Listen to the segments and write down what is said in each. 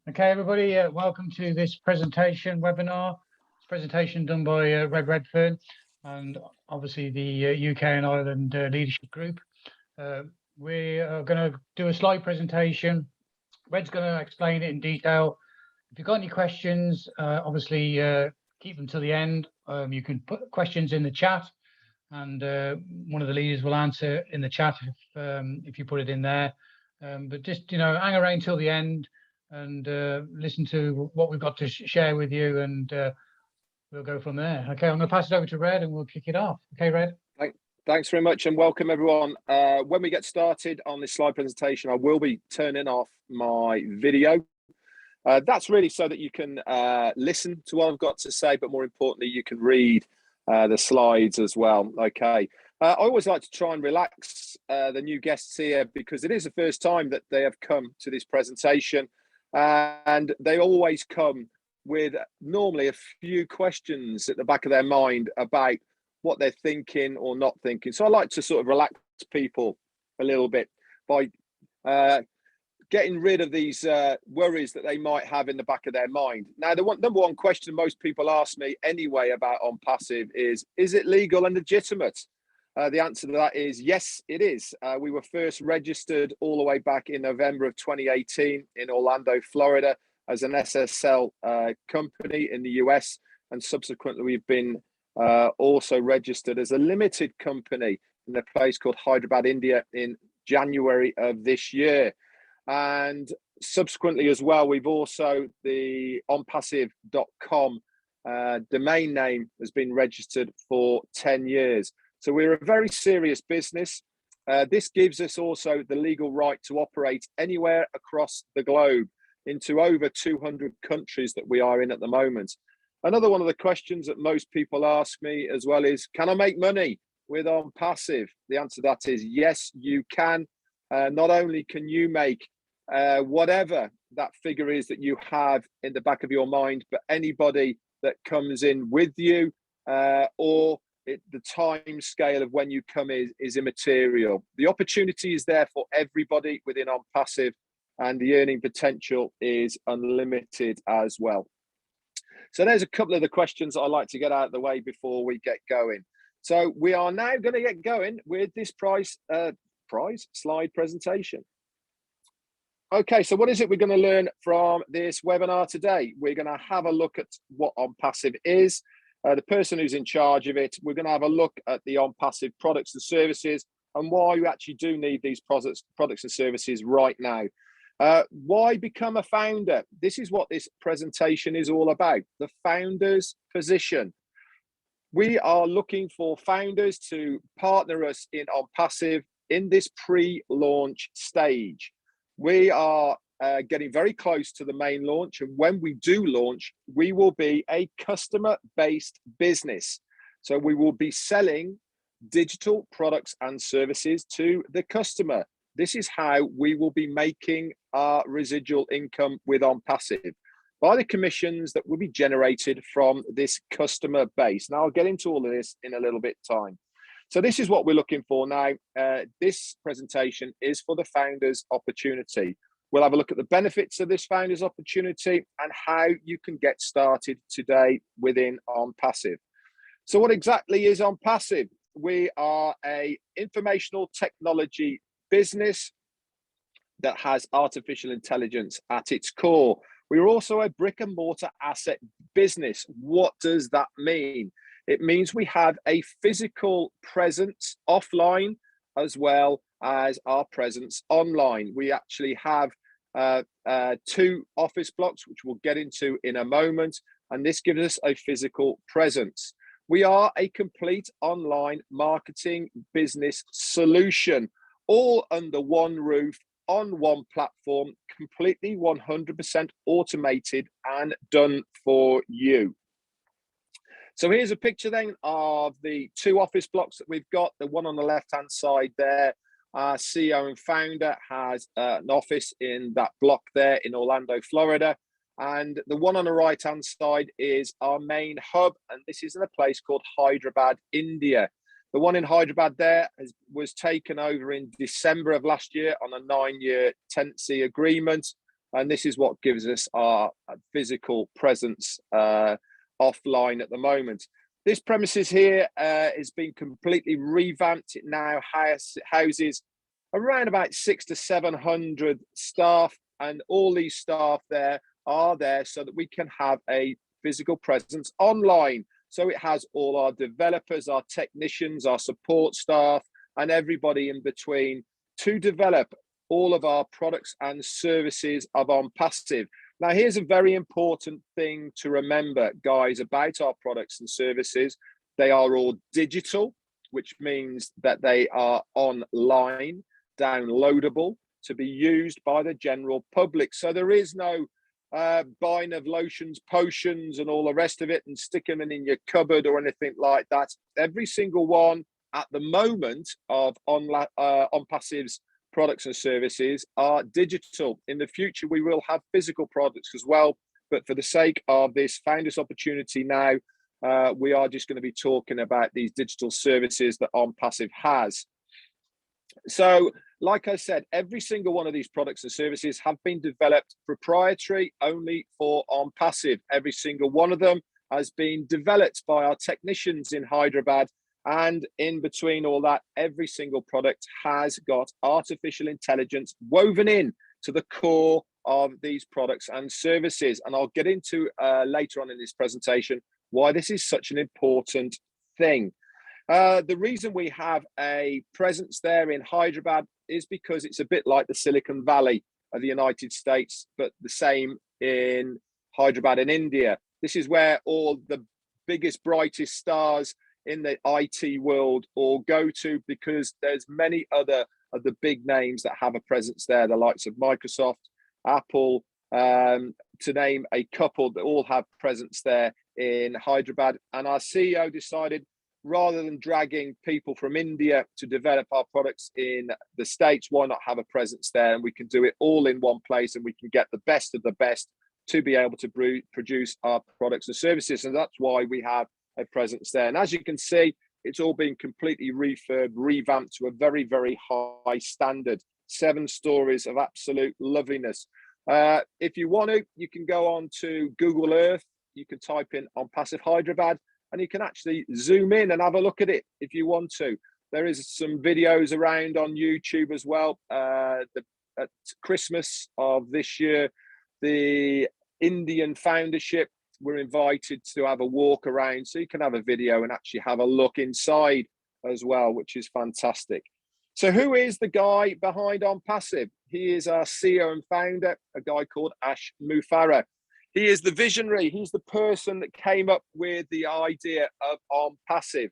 Okay, everybody, welcome to this presentation webinar. It's a presentation done by Redfern and obviously the UK and Ireland Leadership Group. We are going to do a slide presentation. Red's going to explain it in detail. If you've got any questions, obviously keep them till the end. You can put questions in the chat and one of the leaders will answer in the chat if you put it in there. But just, hang around till the end and listen to what we've got to share with you, and we'll go from there. Okay, I'm going to pass it over to Red and we'll kick it off. Okay, Red? Thanks very much and welcome everyone. When we get started on this slide presentation, I will be turning off my video. That's really so that you can listen to what I've got to say, but more importantly, you can read the slides as well. Okay. I always like to try and relax the new guests here because it is the first time that they have come to this presentation, and they always come with normally a few questions at the back of their mind about what they're thinking or not thinking. So I like to sort of relax people a little bit by getting rid of these worries that they might have in the back of their mind. Now, the number one question most people ask me anyway about ONPASSIVE is it legal and legitimate? The answer to that is yes, it is. We were first registered all the way back in November of 2018 in Orlando, Florida, as an SSL company in the US, and subsequently we've been also registered as a limited company in a place called Hyderabad, India in January of this year. And subsequently as well, we've also, the ONPASSIVE.com domain name has been registered for 10 years. So we're a very serious business. This gives us also the legal right to operate anywhere across the globe into over 200 countries that we are in at the moment. Another one of the questions that most people ask me as well is, can I make money with ONPASSIVE? The answer to that is yes, you can. Not only can you make whatever that figure is that you have in the back of your mind, but anybody that comes in with you or the time scale of when you come is immaterial. The opportunity is there for everybody within ONPASSIVE, and the earning potential is unlimited as well. So there's a couple of the questions I'd like to get out of the way before we get going. So we are now going to get going with this slide presentation. Okay, so what is it we're going to learn from this webinar today? We're going to have a look at what ONPASSIVE is, the person who's in charge of it. We're going to have a look at the ONPASSIVE products and services and why you actually do need these products and services right now. Why become a founder? This is what this presentation is all about, the founder's position. We are looking for founders to partner us in ONPASSIVE in this pre-launch stage. We are getting very close to the main launch, and when we do launch, we will be a customer-based business. So we will be selling digital products and services to the customer. This is how we will be making our residual income with ONPASSIVE, by the commissions that will be generated from this customer base. Now, I'll get into all of this in a little bit time. So this is what we're looking for now. This presentation is for the founder's opportunity. We'll have a look at the benefits of this founder's opportunity and how you can get started today within ONPASSIVE. So what exactly is ONPASSIVE? We are a informational technology business that has artificial intelligence at its core. We're also a brick and mortar asset business. What does that mean? It means we have a physical presence offline as well as our presence online. We actually have 2 office blocks, which we'll get into in a moment, and this gives us a physical presence. We are a complete online marketing business solution, all under one roof, on one platform, completely 100% automated and done for you. So here's a picture then of the 2 office blocks that we've got. The one on the left-hand side there, our CEO and founder has an office in that block there in Orlando, Florida. And the one on the right-hand side is our main hub, and this is in a place called Hyderabad, India. The one in Hyderabad there was taken over in December of last year on a 9-year tenancy agreement. And this is what gives us our physical presence offline at the moment. This premises here has been completely revamped. It now houses around about 600 to 700 staff, and all these staff there are there so that we can have a physical presence online. So it has all our developers, our technicians, our support staff, and everybody in between to develop all of our products and services of ONPASSIVE. Now, here's a very important thing to remember, guys, about our products and services. They are all digital, which means that they are online, downloadable, to be used by the general public. So there is no buying of lotions, potions, and all the rest of it and sticking them in your cupboard or anything like that. Every single one at the moment of ONPASSIVE's products and services are digital. In the future, we will have physical products as well. But for the sake of this founders opportunity now, we are just going to be talking about these digital services that ONPASSIVE has. So, like I said, every single one of these products and services have been developed proprietary only for ONPASSIVE. Every single one of them has been developed by our technicians in Hyderabad. And in between all that, every single product has got artificial intelligence woven in to the core of these products and services. And I'll get into later on in this presentation why this is such an important thing. The reason we have a presence there in Hyderabad is because it's a bit like the Silicon Valley of the United States, but the same in Hyderabad in India. This is where all the biggest, brightest stars in the IT world all go to, because there's many other of the big names that have a presence there, the likes of Microsoft, Apple, to name a couple, that all have presence there in Hyderabad. And our CEO decided, rather than dragging people from India to develop our products in the States, why not have a presence there? And we can do it all in one place, and we can get the best of the best to be able to produce our products and services. And that's why we have a presence there. And as you can see, it's all been completely revamped to a very, very high standard. 7 stories of absolute loveliness. If you want to, you can go on to Google Earth. You can type in ONPASSIVE Hyderabad, and you can actually zoom in and have a look at it if you want to. There is some videos around on YouTube as well. At Christmas of this year, the Indian foundership were invited to have a walk around, so you can have a video and actually have a look inside as well, which is fantastic. So who is the guy behind ONPASSIVE? He is our CEO and founder, a guy called Ash Mufareh. He is the visionary. He's the person that came up with the idea of ONPASSIVE.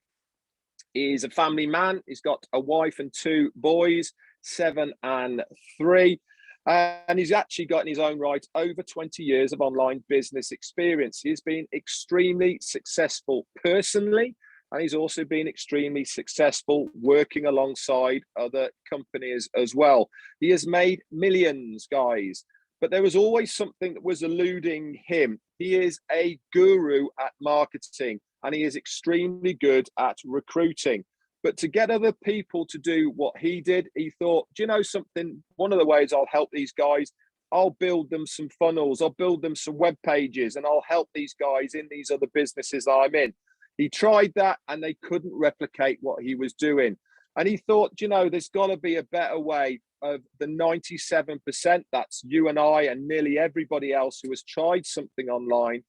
He's a family man. He's got a wife and 2 boys, 7 and 3. And he's actually got in his own right over 20 years of online business experience. He's been extremely successful personally, and he's also been extremely successful working alongside other companies as well. He has made millions, guys, but there was always something that was eluding him. He is a guru at marketing, and he is extremely good at recruiting. But to get other people to do what he did, he thought, do you know something? One of the ways I'll help these guys, I'll build them some funnels, I'll build them some web pages, and I'll help these guys in these other businesses I'm in. He tried that, and they couldn't replicate what he was doing. And he thought, you know, there's got to be a better way of the 97%, that's you and I and nearly everybody else who has tried something online,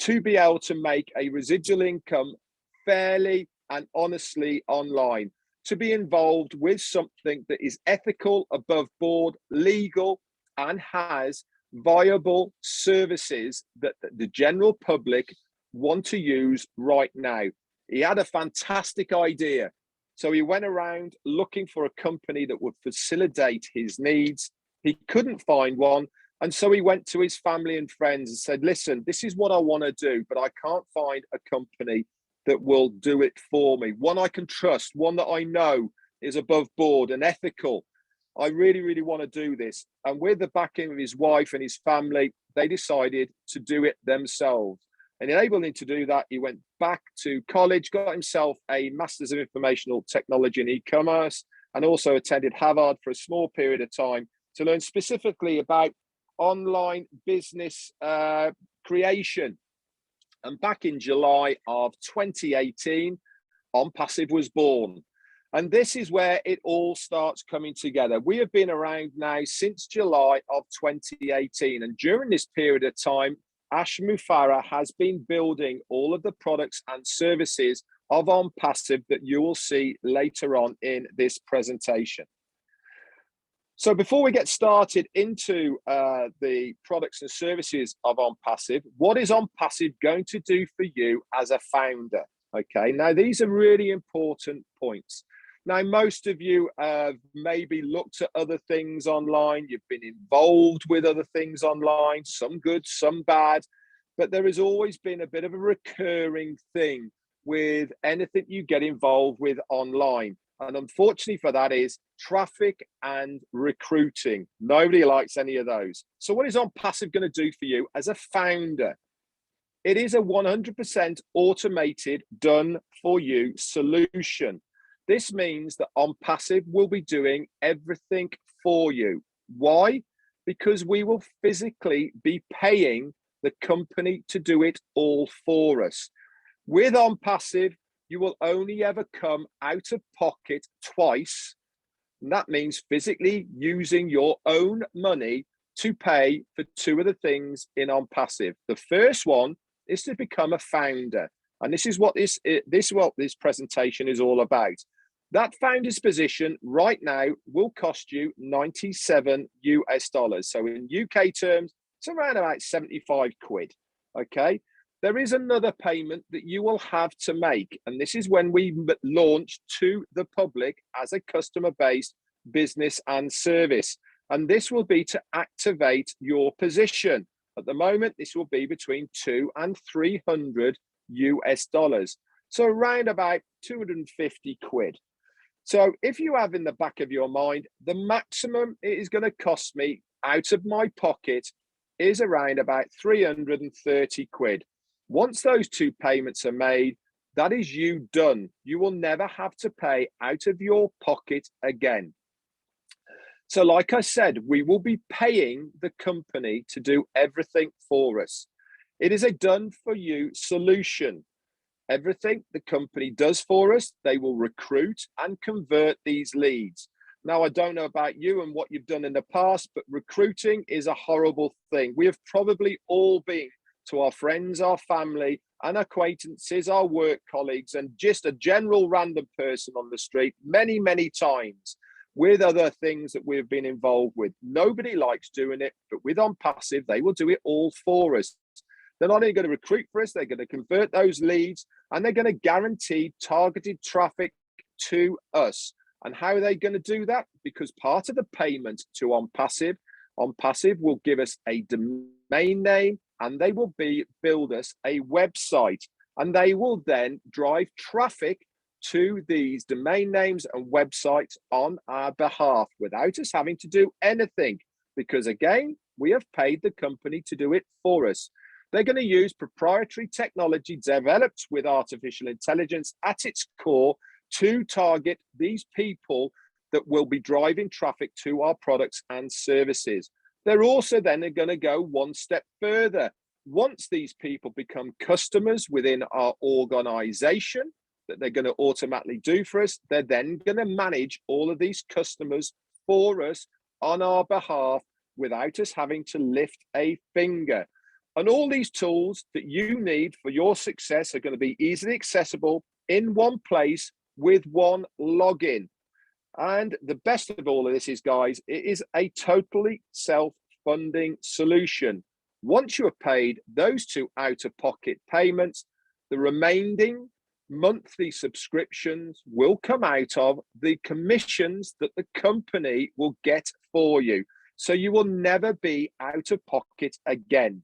to be able to make a residual income fairly and honestly online, to be involved with something that is ethical, above board, legal, and has viable services that the general public want to use right now. He had a fantastic idea. So he went around looking for a company that would facilitate his needs. He couldn't find one. And so he went to his family and friends and said, listen, this is what I want to do, but I can't find a company that will do it for me. One I can trust, one that I know is above board and ethical. I really, really want to do this. And with the backing of his wife and his family, they decided to do it themselves. And enabling him to do that, he went back to college, got himself a Masters of Informational Technology and E-commerce, and also attended Harvard for a small period of time to learn specifically about online business creation. And back in July of 2018, ONPASSIVE was born. And this is where it all starts coming together. We have been around now since July of 2018. And during this period of time, Ash Mufarah has been building all of the products and services of ONPASSIVE that you will see later on in this presentation. So before we get started into the products and services of ONPASSIVE, what is ONPASSIVE going to do for you as a founder? Okay, now these are really important points. Now, most of you have maybe looked at other things online. You've been involved with other things online, some good, some bad, but there has always been a bit of a recurring thing with anything you get involved with online. And unfortunately for that is traffic and recruiting. Nobody likes any of those. So what is ONPASSIVE going to do for you as a founder? It is a 100% automated, done for you solution. This means that ONPASSIVE will be doing everything for you. Why? Because we will physically be paying the company to do it all for us. With ONPASSIVE, you will only ever come out of pocket twice. And that means physically using your own money to pay for two of the things in ONPASSIVE. The first one is to become a founder. And this is what this presentation is all about. That founder's position right now will cost you 97 US dollars. So in UK terms, it's around about 75 quid. Okay. There is another payment that you will have to make. And this is when we launch to the public as a customer-based business and service. And this will be to activate your position. At the moment, this will be between 200 and 300 US dollars. So around about 250 quid. So if you have in the back of your mind, the maximum it is going to cost me out of my pocket is around about 330 quid. Once those two payments are made, that is you done. You will never have to pay out of your pocket again. So like I said, we will be paying the company to do everything for us. It is a done for you solution. Everything the company does for us, they will recruit and convert these leads. Now, I don't know about you and what you've done in the past, but recruiting is a horrible thing. We have probably all been to our friends, our family, and acquaintances, our work colleagues, and just a general random person on the street many, many times with other things that we've been involved with. Nobody likes doing it, but with ONPASSIVE, they will do it all for us. They're not only going to recruit for us, they're going to convert those leads, and they're going to guarantee targeted traffic to us. And how are they going to do that? Because part of the payment to ONPASSIVE, ONPASSIVE will give us a domain name, and they will build us a website, and they will then drive traffic to these domain names and websites on our behalf without us having to do anything, because again, we have paid the company to do it for us. They're going to use proprietary technology developed with artificial intelligence at its core to target these people that will be driving traffic to our products and services. They're also then going to go one step further. Once these people become customers within our organization, that they're going to automatically do for us, they're then going to manage all of these customers for us on our behalf without us having to lift a finger. And all these tools that you need for your success are going to be easily accessible in one place with one login. And the best of all of this is, guys, it is a totally self-funding solution. Once you have paid those two out-of-pocket payments, the remaining monthly subscriptions will come out of the commissions that the company will get for you. So you will never be out of pocket again.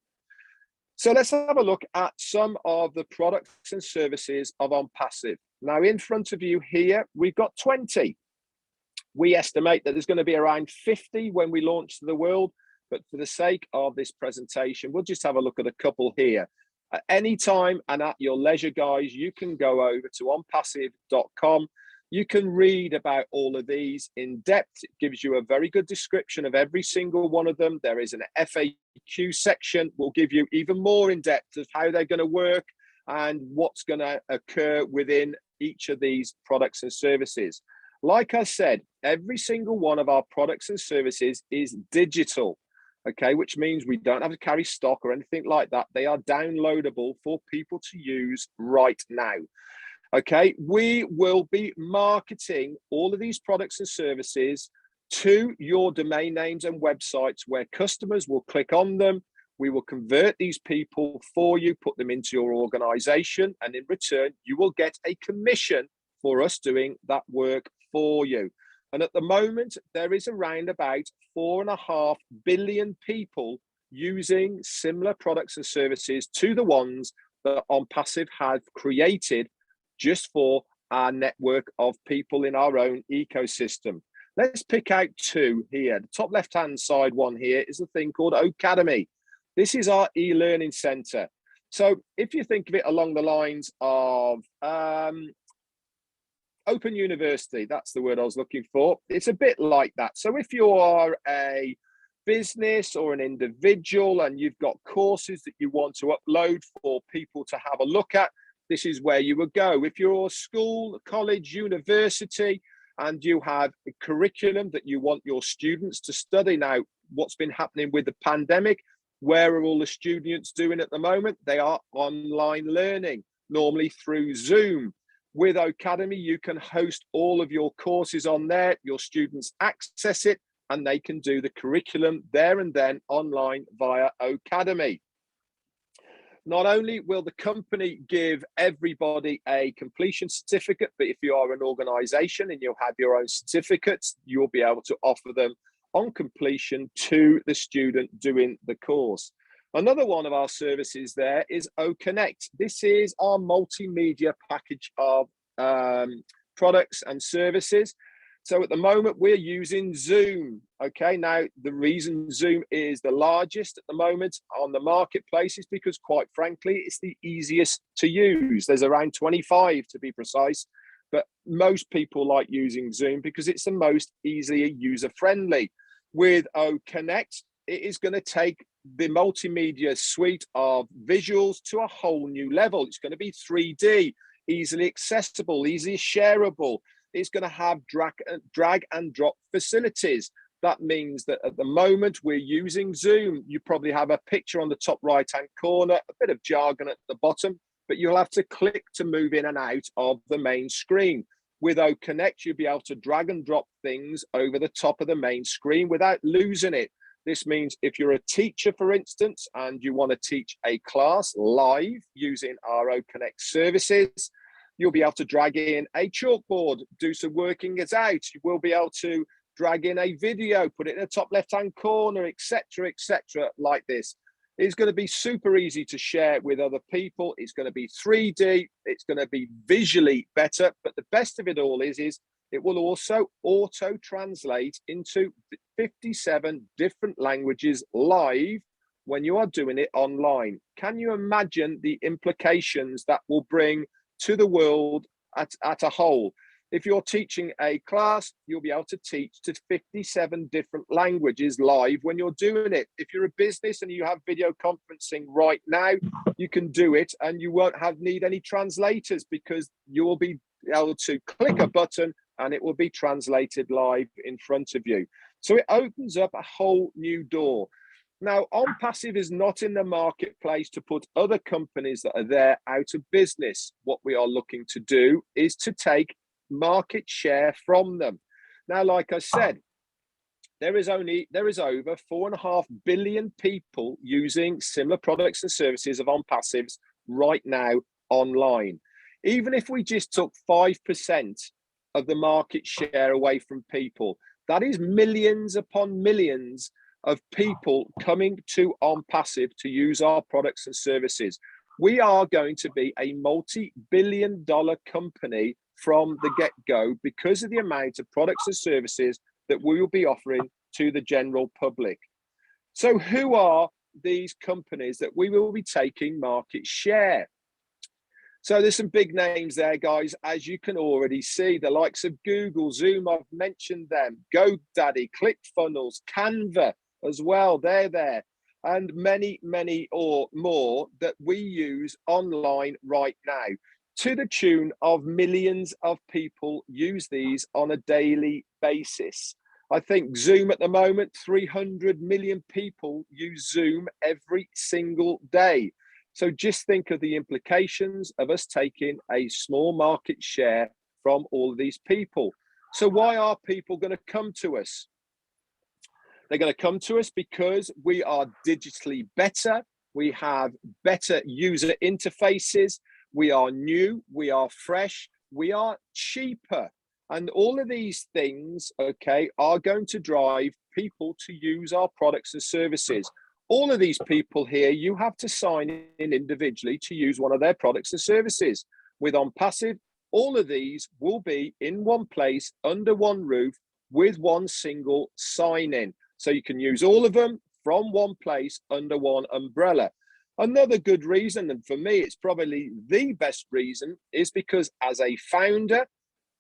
So let's have a look at some of the products and services of ONPASSIVE. Now, in front of you here, we've got 20. We estimate that there's going to be around 50 when we launch to the world, but for the sake of this presentation, we'll just have a look at a couple here. At any time and at your leisure, guys, you can go over to onpassive.com. You can read about all of these in depth. It gives you a very good description of every single one of them. There is an FAQ section, will give you even more in depth of how they're going to work and what's going to occur within each of these products and services. Like I said, every single one of our products and services is digital, okay, which means we don't have to carry stock or anything like that. They are downloadable for people to use right now. Okay, we will be marketing all of these products and services to your domain names and websites where customers will click on them. We will convert these people for you, put them into your organization, and in return, you will get a commission for us doing that work for you. And at the moment, there is around about 4.5 billion people using similar products and services to the ones that ONPASSIVE have created just for our network of people in our own ecosystem. Let's pick out two here. The top left-hand side one here is a thing called Academy. This is our e-learning center. So if you think of it along the lines of Open University, that's the word I was looking for. It's a bit like that. So if you are a business or an individual and you've got courses that you want to upload for people to have a look at, this is where you would go. If you're a school, college, university, and you have a curriculum that you want your students to study. Now, what's been happening with the pandemic? Where are all the students doing at the moment? They are online learning, normally through Zoom. With Academy, you can host all of your courses on there. Your students access it and they can do the curriculum there and then online via Academy. Not only will the company give everybody a completion certificate, but if you are an organization and you have your own certificates, you'll be able to offer them on completion to the student doing the course. Another one of our services there is OConnect. This is our multimedia package of products and services. So at the moment, we're using Zoom. Okay, now the reason Zoom is the largest at the moment on the marketplace is because, quite frankly, it's the easiest to use. There's around 25 to be precise, but most people like using Zoom because it's the most easily user-friendly. With OConnect, it is going to take the multimedia suite of visuals to a whole new level. It's going to be 3D, easily accessible, easily shareable. It's going to have drag and drop facilities. That means that at the moment we're using Zoom. You probably have a picture on the top right-hand corner, a bit of jargon at the bottom, but you'll have to click to move in and out of the main screen. With OConnect, you'll be able to drag and drop things over the top of the main screen without losing it. This means if you're a teacher, for instance, and you want to teach a class live using our OConnect services, you'll be able to drag in a chalkboard, do some working it out. You will be able to drag in a video, put it in the top left-hand corner, etc., like this. It's going to be super easy to share with other people. It's going to be 3D. It's going to be visually better. But the best of it all is it will also auto-translate into 57 different languages live when you are doing it online. Can you imagine the implications that will bring to the world at a whole? If you're teaching a class, you'll be able to teach to 57 different languages live when you're doing it. If you're a business and you have video conferencing right now, you can do it and you won't need any translators because you will be able to click a button and it will be translated live in front of you. So it opens up a whole new door. Now, ONPASSIVE is not in the marketplace to put other companies that are there out of business. What we are looking to do is to take market share from them. Now, like I said, there is over 4.5 billion people using similar products and services of ONPASSIVE's right now online. Even if we just took 5% of the market share away from people, that is millions upon millions of people coming to ONPASSIVE to use our products and services. We are going to be a multi-billion-dollar company from the get-go because of the amount of products and services that we will be offering to the general public. So who are these companies that we will be taking market share? So there's some big names there, guys, as you can already see, the likes of Google, Zoom, I've mentioned them, GoDaddy, ClickFunnels, Canva as well, they're there, and many, many or more that we use online right now. To the tune of millions of people use these on a daily basis. I think Zoom at the moment, 300 million people use Zoom every single day. So just think of the implications of us taking a small market share from all of these people. So why are people going to come to us? They're going to come to us because we are digitally better. We have better user interfaces. We are new. We are fresh. We are cheaper. And all of these things, okay, are going to drive people to use our products and services. All of these people here, you have to sign in individually to use one of their products and services. With ONPASSIVE, all of these will be in one place, under one roof, with one single sign-in. So you can use all of them from one place, under one umbrella. Another good reason, and for me, it's probably the best reason, is because as a founder,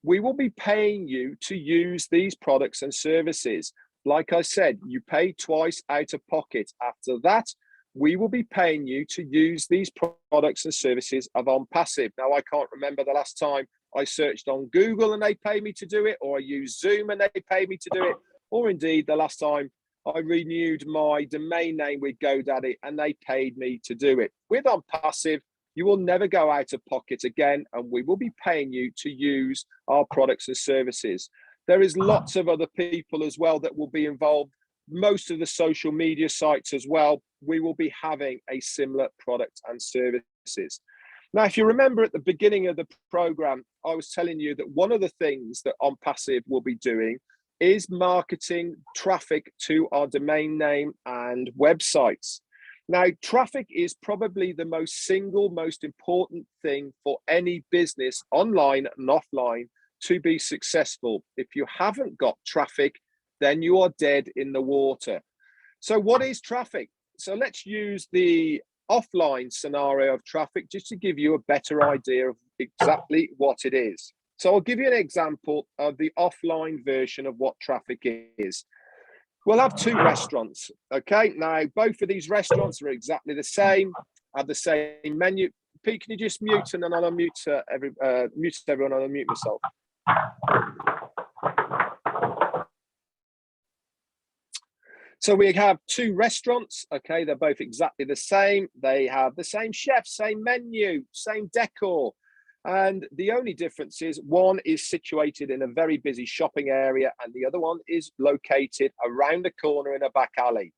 we will be paying you to use these products and services. Like I said, you pay twice out of pocket. After that, we will be paying you to use these products and services of ONPASSIVE. Now, I can't remember the last time I searched on Google and they paid me to do it, or I used Zoom and they paid me to do it, or indeed the last time I renewed my domain name with GoDaddy and they paid me to do it. With ONPASSIVE, you will never go out of pocket again, and we will be paying you to use our products and services. There is lots of other people as well that will be involved. Most of the social media sites as well, we will be having a similar product and services. Now, if you remember at the beginning of the program, I was telling you that one of the things that ONPASSIVE will be doing is marketing traffic to our domain name and websites. Now, traffic is probably the most important thing for any business, online and offline, to be successful. If you haven't got traffic, then you are dead in the water. So what is traffic? So let's use the offline scenario of traffic just to give you a better idea of exactly what it is. So I'll give you an example of the offline version of what traffic is. We'll have two restaurants, okay? Now, both of these restaurants are exactly the same, have the same menu. Pete, can you just mute and then I'll unmute mute everyone and unmute myself. So we have two restaurants, okay? They're both exactly the same. They have the same chef, same menu, same decor. And the only difference is one is situated in a very busy shopping area and the other one is located around the corner in a back alley.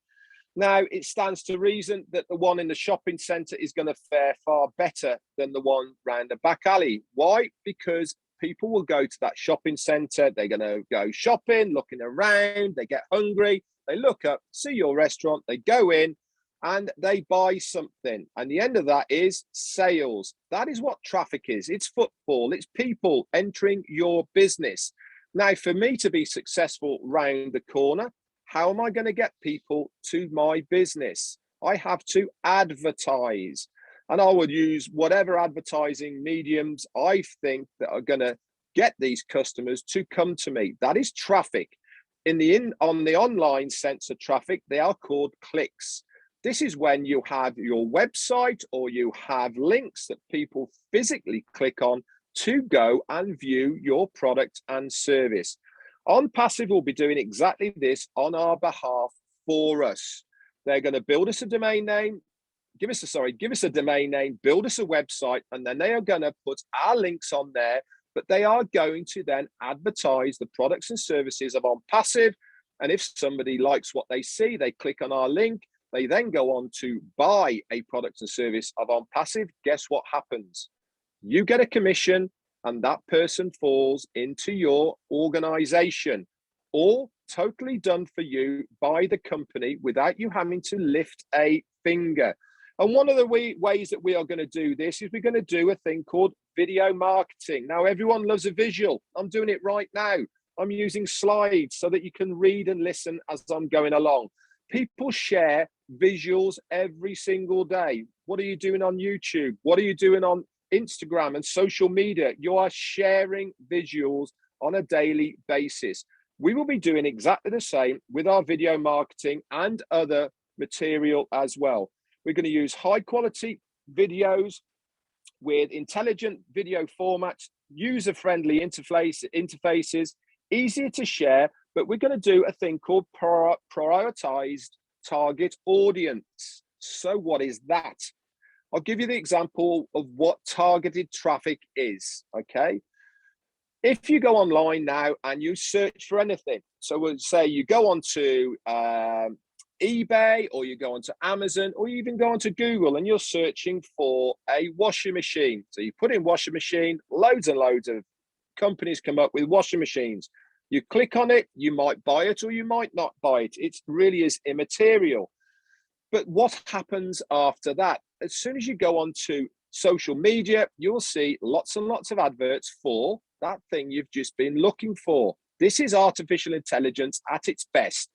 Now, it stands to reason that the one in the shopping centre is going to fare far better than the one round the back alley. Why? Because people will go to that shopping centre, they're going to go shopping, looking around, they get hungry, they look up, see your restaurant, they go in, and they buy something. And the end of that is sales. That is what traffic is. It's footfall. It's people entering your business. Now, for me to be successful round the corner, how am I going to get people to my business? I have to advertise. And I would use whatever advertising mediums I think that are going to get these customers to come to me. That is traffic. On the online sense of traffic, they are called clicks. This is when you have your website or you have links that people physically click on to go and view your product and service. ONPASSIVE will be doing exactly this on our behalf for us. They're going to build us a domain name, give us a domain name, build us a website, and then they are going to put our links on there, but they are going to then advertise the products and services of ONPASSIVE. And if somebody likes what they see, they click on our link, they then go on to buy a product and service of ONPASSIVE. Guess what happens? You get a commission and that person falls into your organization, or totally done for you by the company without you having to lift a finger. And one of the ways that we are going to do this is we're going to do a thing called video marketing. Now, everyone loves a visual. I'm doing it right now. I'm using slides so that you can read and listen as I'm going along. People share visuals every single day. What are you doing on YouTube? What are you doing on Instagram and social media, you are sharing visuals on a daily basis. We will be doing exactly the same with our video marketing and other material as well. We're going to use high quality videos with intelligent video formats, user-friendly interfaces, easier to share, but we're going to do a thing called prioritized target audience. So what is that? I'll give you the example of what targeted traffic is, okay? If you go online now and you search for anything, so we'll say you go onto eBay, or you go onto Amazon, or you even go onto Google and you're searching for a washing machine. So you put in washing machine, loads and loads of companies come up with washing machines. You click on it, you might buy it or you might not buy it. It really is immaterial. But what happens after that? As soon as you go onto social media, you'll see lots and lots of adverts for that thing you've just been looking for. This is artificial intelligence at its best.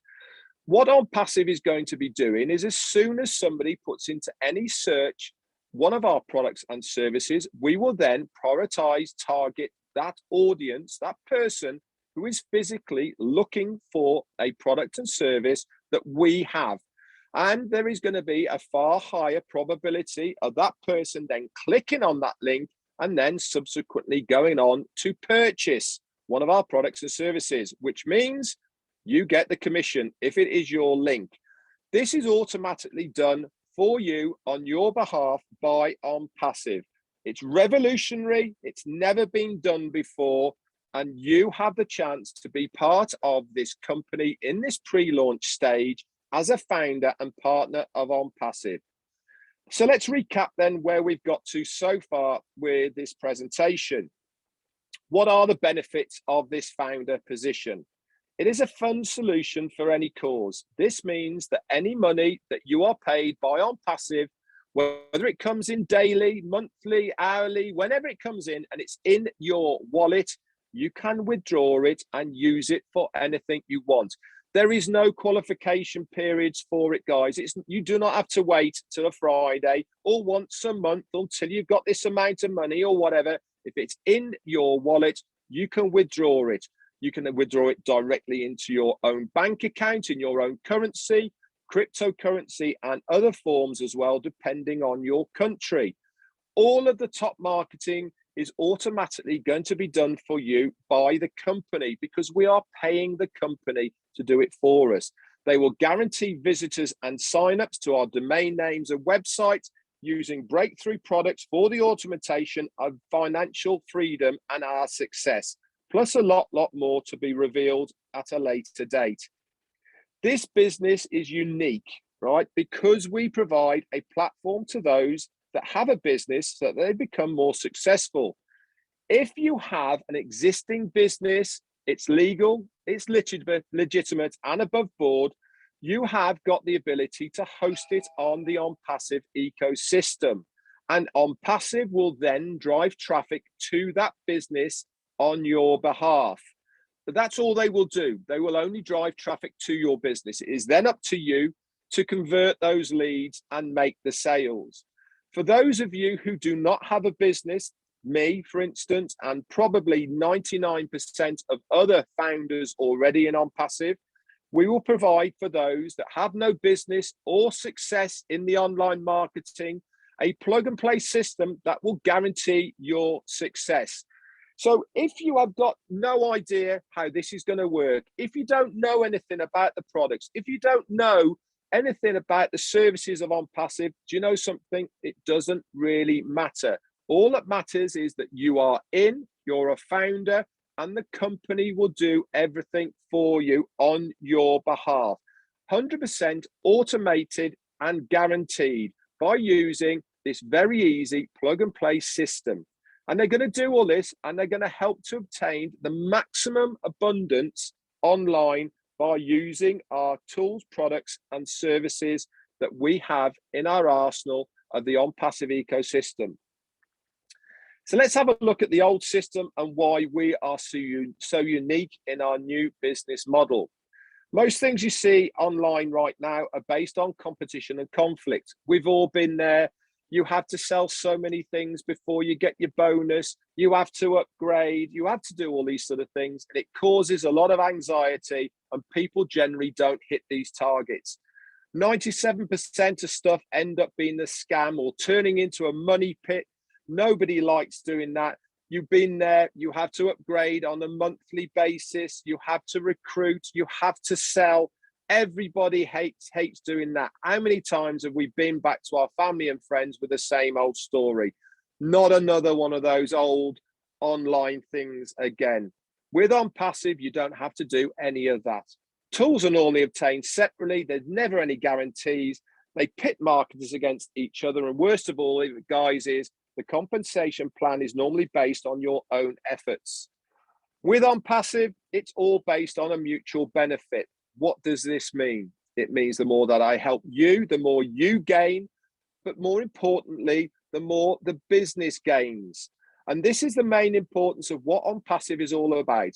What ONPASSIVE is going to be doing is, as soon as somebody puts into any search one of our products and services, we will then prioritize, target that audience, that person who is physically looking for a product and service that we have. And there is going to be a far higher probability of that person then clicking on that link and then subsequently going on to purchase one of our products and services, which means you get the commission if it is your link. This is automatically done for you on your behalf by ONPASSIVE. It's revolutionary. It's never been done before. And you have the chance to be part of this company in this pre-launch stage as a founder and partner of ONPASSIVE. So let's recap then where we've got to so far with this presentation. What are the benefits of this founder position? It is a fund solution for any cause. This means that any money that you are paid by ONPASSIVE, whether it comes in daily, monthly, hourly, whenever it comes in and it's in your wallet, you can withdraw it and use it for anything you want. There is no qualification periods for it, guys. You do not have to wait till a Friday or once a month until you've got this amount of money or whatever. If it's in your wallet, you can withdraw it. You can withdraw it directly into your own bank account, in your own currency, cryptocurrency, and other forms as well, depending on your country. All of the top marketing is automatically going to be done for you by the company because we are paying the company to do it for us. They will guarantee visitors and signups to our domain names and websites using breakthrough products for the automation of financial freedom and our success, plus a lot more to be revealed at a later date. This business is unique, right? Because we provide a platform to those that have a business so that they become more successful. If you have an existing business, it's legal, it's legitimate and above board, you have got the ability to host it on the ONPASSIVE ecosystem. And ONPASSIVE will then drive traffic to that business on your behalf. But that's all they will do. They will only drive traffic to your business. It is then up to you to convert those leads and make the sales. For those of you who do not have a business, me, for instance, and probably 99% of other founders already in ONPASSIVE, we will provide for those that have no business or success in the online marketing, a plug and play system that will guarantee your success. So if you have got no idea how this is going to work, if you don't know anything about the products, if you don't know anything about the services of ONPASSIVE, do you know something? It doesn't really matter. All that matters is that you are in, you're a founder, and the company will do everything for you on your behalf. 100% automated and guaranteed by using this very easy plug and play system. And they're going to do all this, and they're going to help to obtain the maximum abundance online by using our tools, products, and services that we have in our arsenal of the ONPASSIVE ecosystem. So let's have a look at the old system and why we are so unique in our new business model. Most things you see online right now are based on competition and conflict. We've all been there. You have to sell so many things before you get your bonus. You have to upgrade. You have to do all these sort of things. And it causes a lot of anxiety, and people generally don't hit these targets. 97% of stuff end up being a scam or turning into a money pit. Nobody likes doing that. You've been there. You have to upgrade on a monthly basis. You have to recruit. You have to sell. Everybody hates doing that. How many times have we been back to our family and friends with the same old story? Not another one of those old online things again. With ONPASSIVE, you don't have to do any of that. Tools are normally obtained separately. There's never any guarantees. They pit marketers against each other. And worst of all, guys, is the compensation plan is normally based on your own efforts. With ONPASSIVE, it's all based on a mutual benefit. What does this mean? It means the more that I help you, the more you gain, but more importantly, the more the business gains. And this is the main importance of what ONPASSIVE is all about.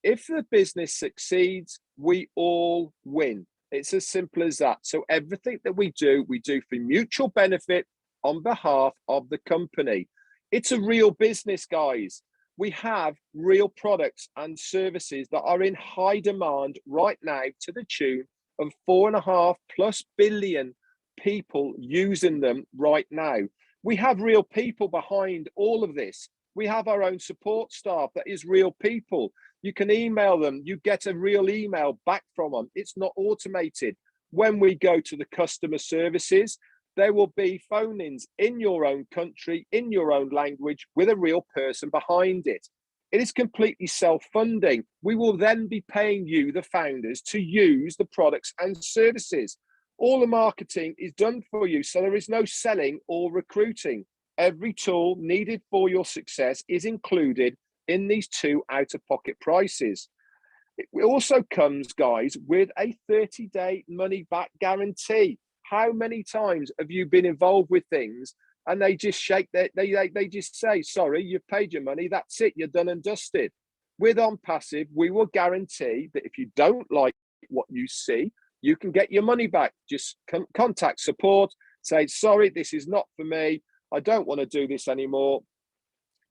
If the business succeeds, we all win. It's as simple as that. So everything that we do for mutual benefit on behalf of the company. It's a real business, guys. We have real products and services that are in high demand right now to the tune of 4.5+ billion people using them right now. We have real people behind all of this. We have our own support staff that is real people. You can email them, you get a real email back from them. It's not automated. When we go to the customer services, there will be phone-ins in your own country, in your own language, with a real person behind it. It is completely self-funding. We will then be paying you, the founders, to use the products and services. All the marketing is done for you, so there is no selling or recruiting. Every tool needed for your success is included in these 2 out-of-pocket prices. It also comes, guys, with a 30-day money-back guarantee. How many times have you been involved with things and they just shake their, they just say, sorry, you've paid your money, that's it, you're done and dusted. With ONPASSIVE, we will guarantee that if you don't like what you see, you can get your money back. Just contact support, say, sorry, this is not for me, I don't want to do this anymore.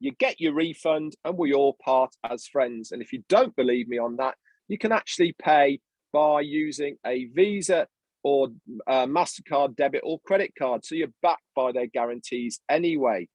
You get your refund and we all part as friends. And if you don't believe me on that, you can actually pay by using a Visa or MasterCard debit or credit card. So you're backed by their guarantees anyway.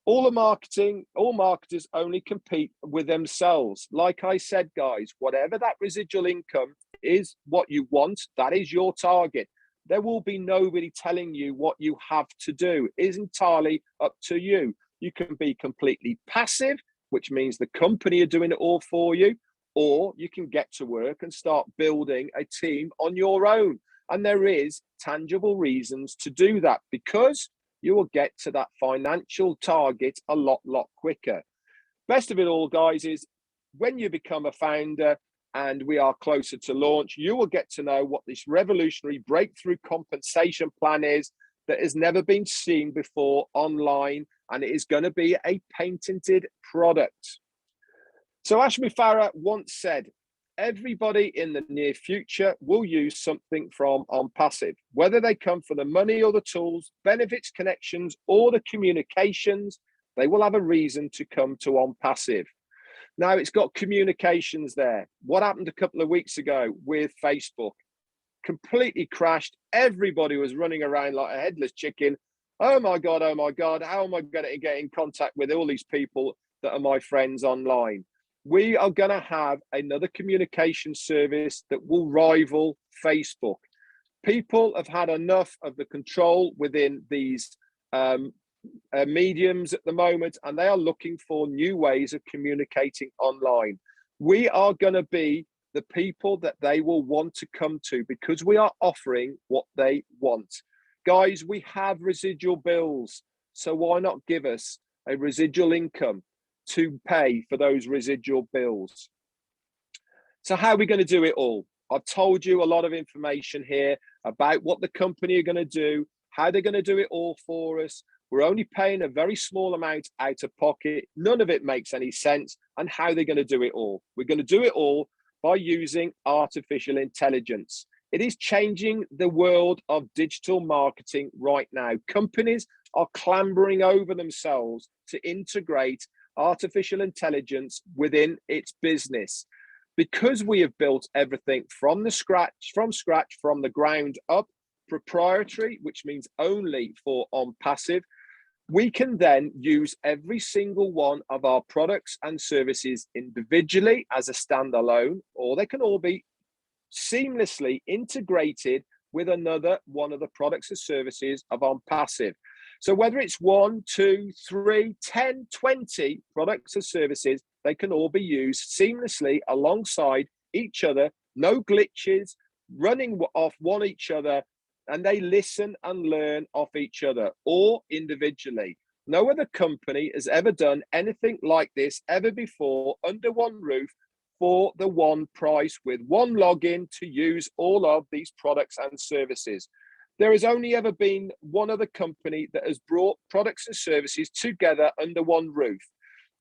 All marketers only compete with themselves. Like I said, guys, whatever that residual income is, what you want, that is your target. There will be nobody telling you what you have to do. It is entirely up to you. You can be completely passive, which means the company are doing it all for you, or you can get to work and start building a team on your own. And there is tangible reasons to do that because you will get to that financial target a lot quicker. Best of it all, guys, is when you become a founder and we are closer to launch, you will get to know what this revolutionary breakthrough compensation plan is that has never been seen before online, and it is going to be a patented product. So Ashmi Farah once said, everybody in the near future will use something from ONPASSIVE, whether they come for the money or the tools, benefits, connections, or the communications, they will have a reason to come to ONPASSIVE. Now, it's got communications there. What happened a couple of weeks ago with Facebook? Completely crashed. Everybody was running around like a headless chicken. Oh my God, how am I going to get in contact with all these people that are my friends online? We are going to have another communication service that will rival Facebook. People have had enough of the control within these mediums at the moment, and they are looking for new ways of communicating online. We are going to be the people that they will want to come to because we are offering what they want. Guys, we have residual bills, so why not give us a residual income to pay for those residual bills? So how are we going to do it all? I've told you a lot of information here about what the company are going to do, how they're going to do it all for us. We're only paying a very small amount out of pocket. None of it makes any sense. And how they're going to do it all. We're going to do it all by using artificial intelligence. It is changing the world of digital marketing right now. Companies are clambering over themselves to integrate artificial intelligence within its business. Because we have built everything from scratch, from the ground up, proprietary, which means only for ONPASSIVE, we can then use every single one of our products and services individually as a standalone, or they can all be seamlessly integrated with another one of the products and services of ONPASSIVE. So whether it's 1, 2, 3, 10, 20 products and services, they can all be used seamlessly alongside each other, no glitches, running off one each other, and they listen and learn off each other or individually. No other company has ever done anything like this ever before under one roof for the one price with one login to use all of these products and services. There has only ever been one other company that has brought products and services together under one roof.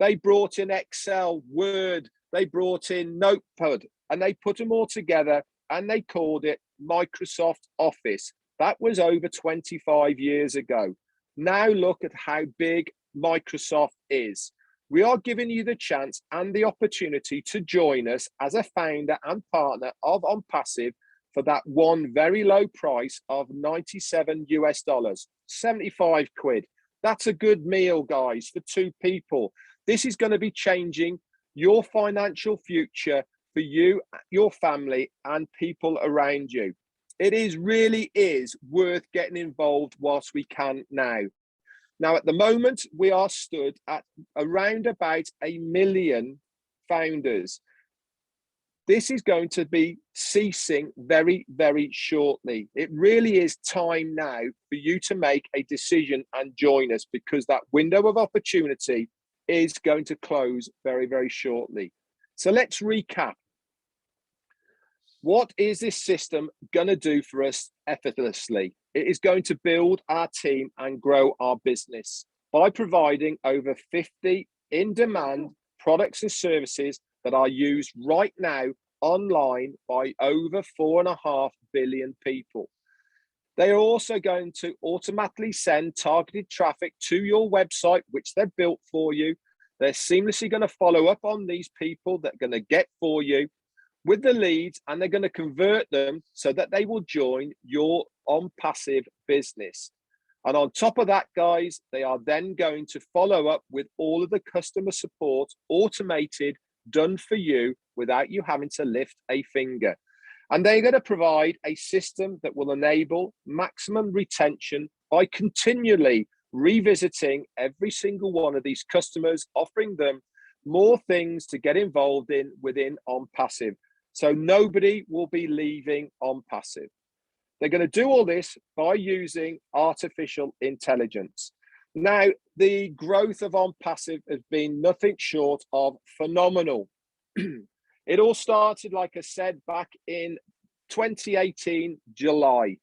They brought in Excel, Word, they brought in Notepad, and they put them all together and they called it Microsoft Office. That was over 25 years ago. Now look at how big Microsoft is. We are giving you the chance and the opportunity to join us as a founder and partner of ONPASSIVE for that one very low price of 97 US dollars, 75 quid. That's a good meal, guys, for 2 people. This is going to be changing your financial future for you, your family, and people around you. It really is worth getting involved whilst we can now. Now, at the moment, we are stood at around about 1 million founders. This is going to be ceasing very, very shortly. It really is time now for you to make a decision and join us, because that window of opportunity is going to close very, very shortly. So let's recap. What is this system going to do for us effortlessly? It is going to build our team and grow our business by providing over 50 in-demand products and services that are used right now online by over 4.5 billion people. They are also going to automatically send targeted traffic to your website, which they've built for you. They're seamlessly going to follow up on these people that are going to get for you with the leads, and they're going to convert them so that they will join your ONPASSIVE business. And on top of that, guys, they are then going to follow up with all of the customer support, automated, done for you without you having to lift a finger. And they're going to provide a system that will enable maximum retention by continually revisiting every single one of these customers, offering them more things to get involved in within ONPASSIVE. So nobody will be leaving ONPASSIVE. They're going to do all this by using artificial intelligence. Now, the growth of ONPASSIVE has been nothing short of phenomenal. It all started, like I said, back in 2018, July.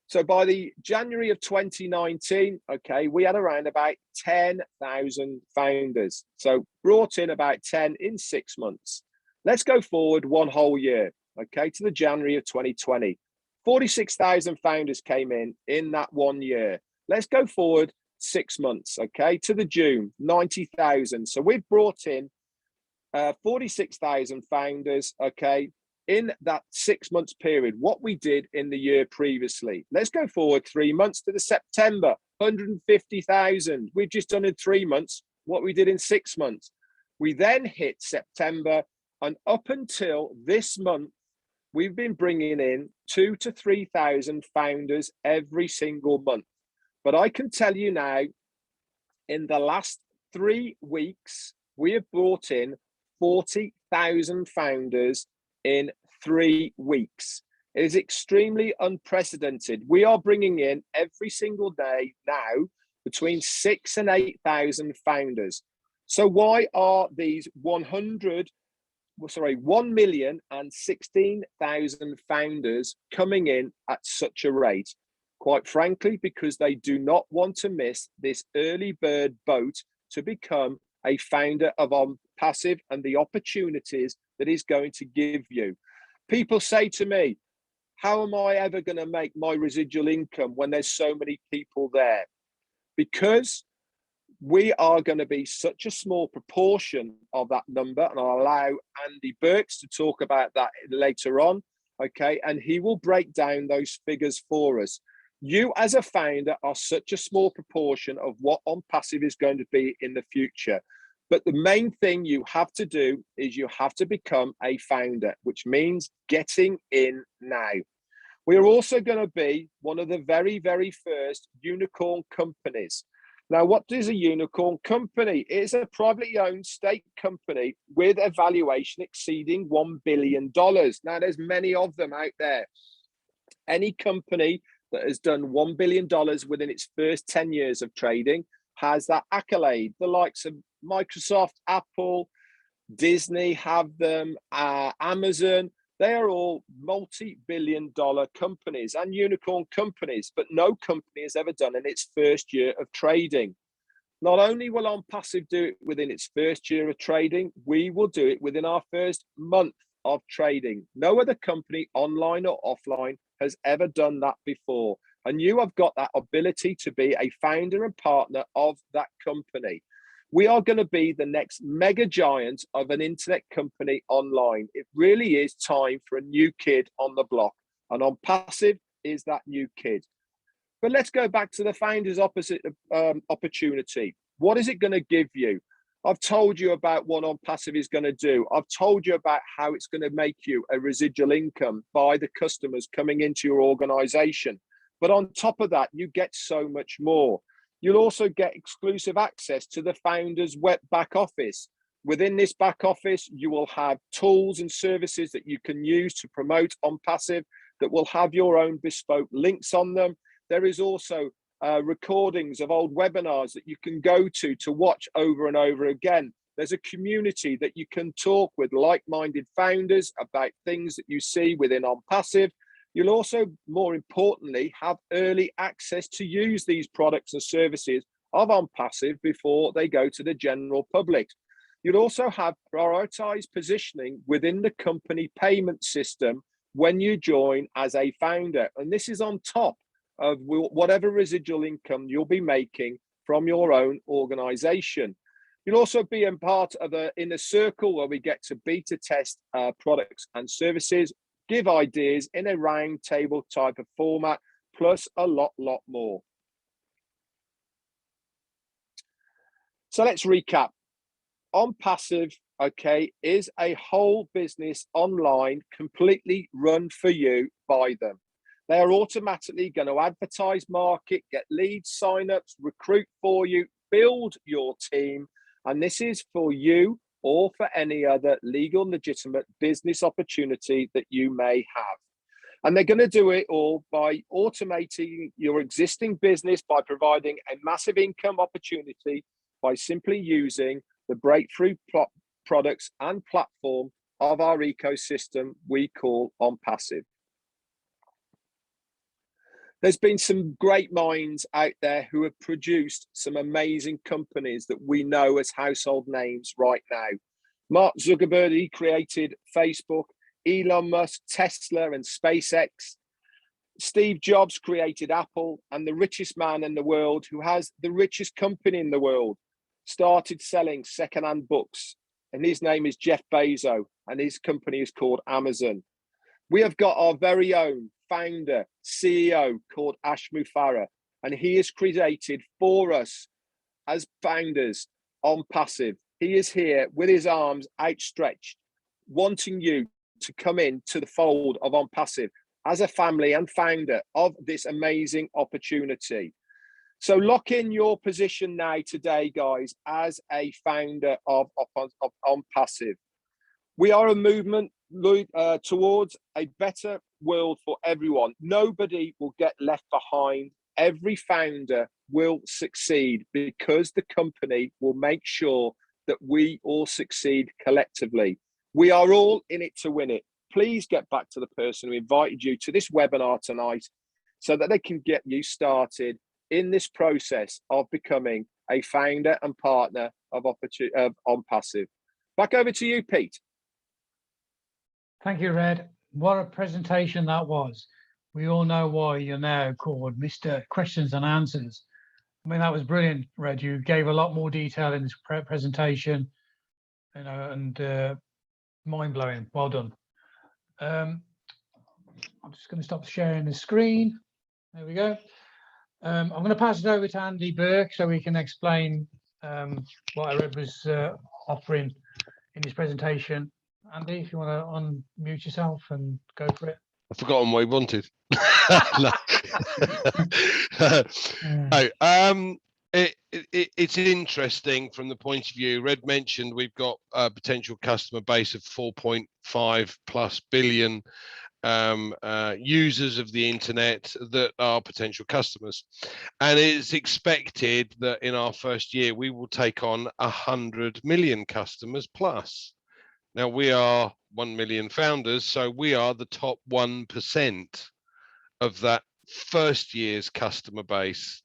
So by the January of 2019, okay, we had around about 10,000 founders. So brought in about 10 in 6 months. Let's go forward one whole year, okay, to the January of 2020. 46,000 founders came in that 1 year. Let's go forward 6 months, okay, to the June, 90,000. So we've brought in 46,000 founders, okay, in that 6 months period, what we did in the year previously. Let's go forward 3 months to the September, 150,000. We've just done in 3 months what we did in 6 months. We then hit September, and up until this month, we've been bringing in 2,000 to 3,000 founders every single month. But I can tell you now, in the last 3 weeks, we have brought in 40,000 founders in 3 weeks. It is extremely unprecedented. We are bringing in every single day now between 6,000 and 8,000 founders. So why are these 1,016,000 founders coming in at such a rate? Quite frankly, because they do not want to miss this early bird boat to become a founder of ONPASSIVE and the opportunities that is going to give you. People say to me, How am I ever going to make my residual income when there's so many people there? Because we are going to be such a small proportion of that number, and I'll allow Andy Burks to talk about that later on, okay? And he will break down those figures for us. You as a founder are such a small proportion of what ONPASSIVE is going to be in the future. But the main thing you have to do is you have to become a founder, which means getting in now. We are also going to be one of the very, very first unicorn companies. Now, what is a unicorn company? It is a privately owned state company with a valuation exceeding $1 billion. Now, there's many of them out there. Any company that has done $1 billion within its first 10 years of trading has that accolade. The likes of Microsoft, Apple, Disney have them, Amazon. They are all multi-billion-dollar companies and unicorn companies, but no company has ever done in its first year of trading. Not only will ONPASSIVE do it within its first year of trading, we will do it within our first month of trading. No other company, online or offline, has ever done that before. And you have got that ability to be a founder and partner of that company. We are going to be the next mega giant of an internet company online. It really is time for a new kid on the block, and ONPASSIVE is that new kid. But let's go back to the founder's opportunity. What is it going to give you? I've told you about what ONPASSIVE is going to do. I've told you about how it's going to make you a residual income by the customers coming into your organization. But on top of that, you get so much more. You'll also get exclusive access to the founder's web back office. Within this back office, you will have tools and services that you can use to promote ONPASSIVE that will have your own bespoke links on them. There is also recordings of old webinars that you can go to watch over and over again. There's a community that you can talk with like-minded founders about things that you see within ONPASSIVE. You'll also, more importantly, have early access to use these products and services of ONPASSIVE before they go to the general public. You'll also have prioritized positioning within the company payment system when you join as a founder. And this is on top of whatever residual income you'll be making from your own organization. You'll also be a part of an inner circle where we get to beta test products and services, give ideas in a round table type of format, plus a lot more. So let's recap. ONPASSIVE, okay, is a whole business online, completely run for you by them. They are automatically going to advertise, market, get leads, signups, recruit for you, build your team. And this is for you or for any other legal, legitimate business opportunity that you may have. And they're going to do it all by automating your existing business, by providing a massive income opportunity, by simply using the breakthrough products and platform of our ecosystem we call ONPASSIVE. There's been some great minds out there who have produced some amazing companies that we know as household names right now. Mark Zuckerberg, he created Facebook. Elon Musk, Tesla and SpaceX. Steve Jobs created Apple, and the richest man in the world, who has the richest company in the world, started selling secondhand books. And his name is Jeff Bezos, and his company is called Amazon. We have got our very own founder, CEO called Ash Mufareh, and he has created for us as founders ONPASSIVE. He is here with his arms outstretched, wanting you to come into the fold of ONPASSIVE as a family and founder of this amazing opportunity. So lock in your position now today, guys, as a founder of ONPASSIVE. We are a movement towards a better world for everyone. Nobody will get left behind. Every founder will succeed because the company will make sure that we all succeed collectively. We are all in it to win it. Please get back to the person who invited you to this webinar tonight so that they can get you started in this process of becoming a founder and partner of ONPASSIVE. Back over to you, Pete. Thank you, Red. what a presentation that was. We all know why you're now called Mr. Questions and Answers. I mean, that was brilliant, Red. You gave a lot more detail in this presentation, you know, and mind-blowing. Well done. I'm just going to stop sharing the screen. There we go. I'm going to pass it over to Andy Burke so we can explain what I read was offering in his presentation. Andy, if you want to unmute yourself and go for it. I've forgotten what he wanted. It's interesting from the point of view. Red mentioned we've got a potential customer base of 4.5+ billion users of the internet that are potential customers, and it's expected that in our first year we will take on 100 million customers plus. Now we are 1 million founders, so we are the top 1% of that first year's customer base.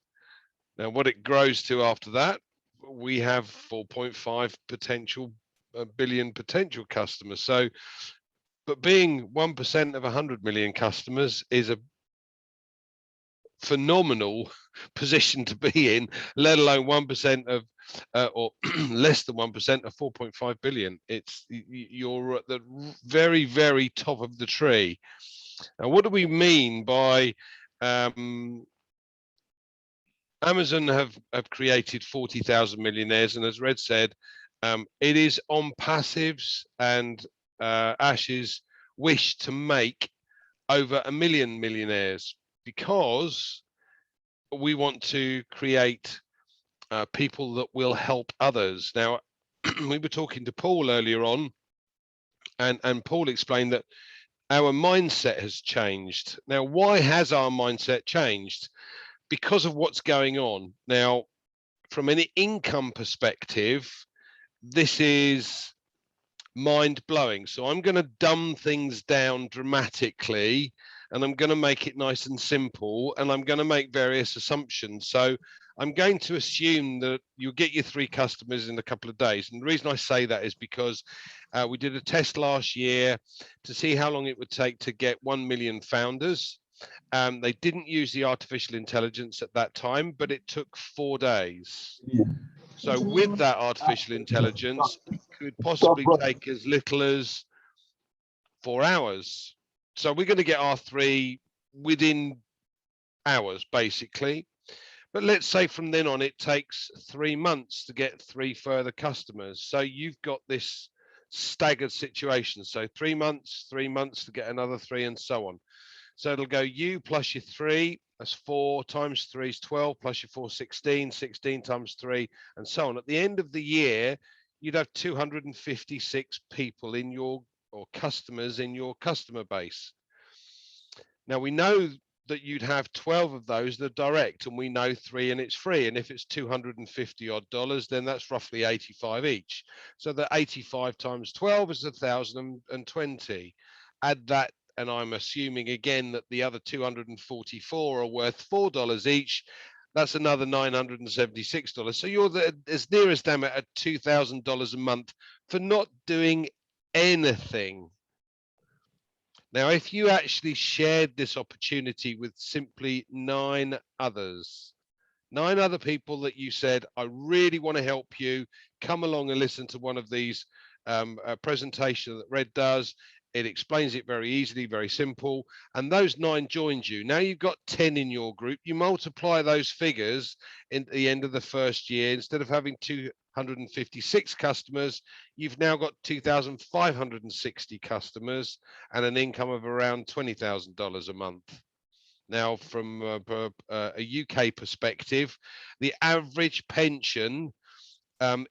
Now what it grows to after that, we have 4.5 billion potential customers. So, but being 1% of 100 million customers is a phenomenal position to be in, let alone 1% of or less than 1% of 4.5 billion. You're at the very, very top of the tree. Now, what do we mean by Amazon have created 40,000 millionaires, and as Red said, it is ONPASSIVE's and Ash's wish to make over 1 million millionaires, because we want to create people that will help others. Now, we were talking to Paul earlier on, and Paul explained that our mindset has changed. Now, why has our mindset changed? Because of what's going on. Now, from an income perspective, this is mind-blowing. So I'm going to dumb things down dramatically, and I'm going to make it nice and simple, and I'm going to make various assumptions. So I'm going to assume that you'll get your 3 customers in a couple of days. And the reason I say that is because we did a test last year to see how long it would take to get 1 million founders. They didn't use the artificial intelligence at that time, but it took 4 days. Yeah. So with that artificial intelligence, it could possibly take as little as 4 hours. So we're going to get our 3 within hours, basically. But let's say from then on, it takes 3 months to get 3 further customers. So you've got this staggered situation. So 3 months to get another 3, and so on. So it'll go you plus your 3, that's 4 times 3 is 12, plus your 4, 16, 16 times 3, and so on. At the end of the year, you'd have 256 people in your, or customers in your customer base. Now we know that you'd have 12 of those that are direct, and we know 3 and it's free. And if it's $250 odd, then that's roughly 85 each. So the 85 times 12 is 1,020. Add that, and I'm assuming again that the other 244 are worth $4 each. That's another $976. So you're as near as damn it at $2,000 a month for not doing anything. Now, if you actually shared this opportunity with simply 9 others, 9 other people that you said, I really want to help you, come along and listen to one of these presentations that Red does. It explains it very easily, very simple. And those 9 joined you. Now you've got 10 in your group. You multiply those figures at the end of the first year. Instead of having 256 customers, you've now got 2,560 customers and an income of around $20,000 a month. Now, from a UK perspective, the average pension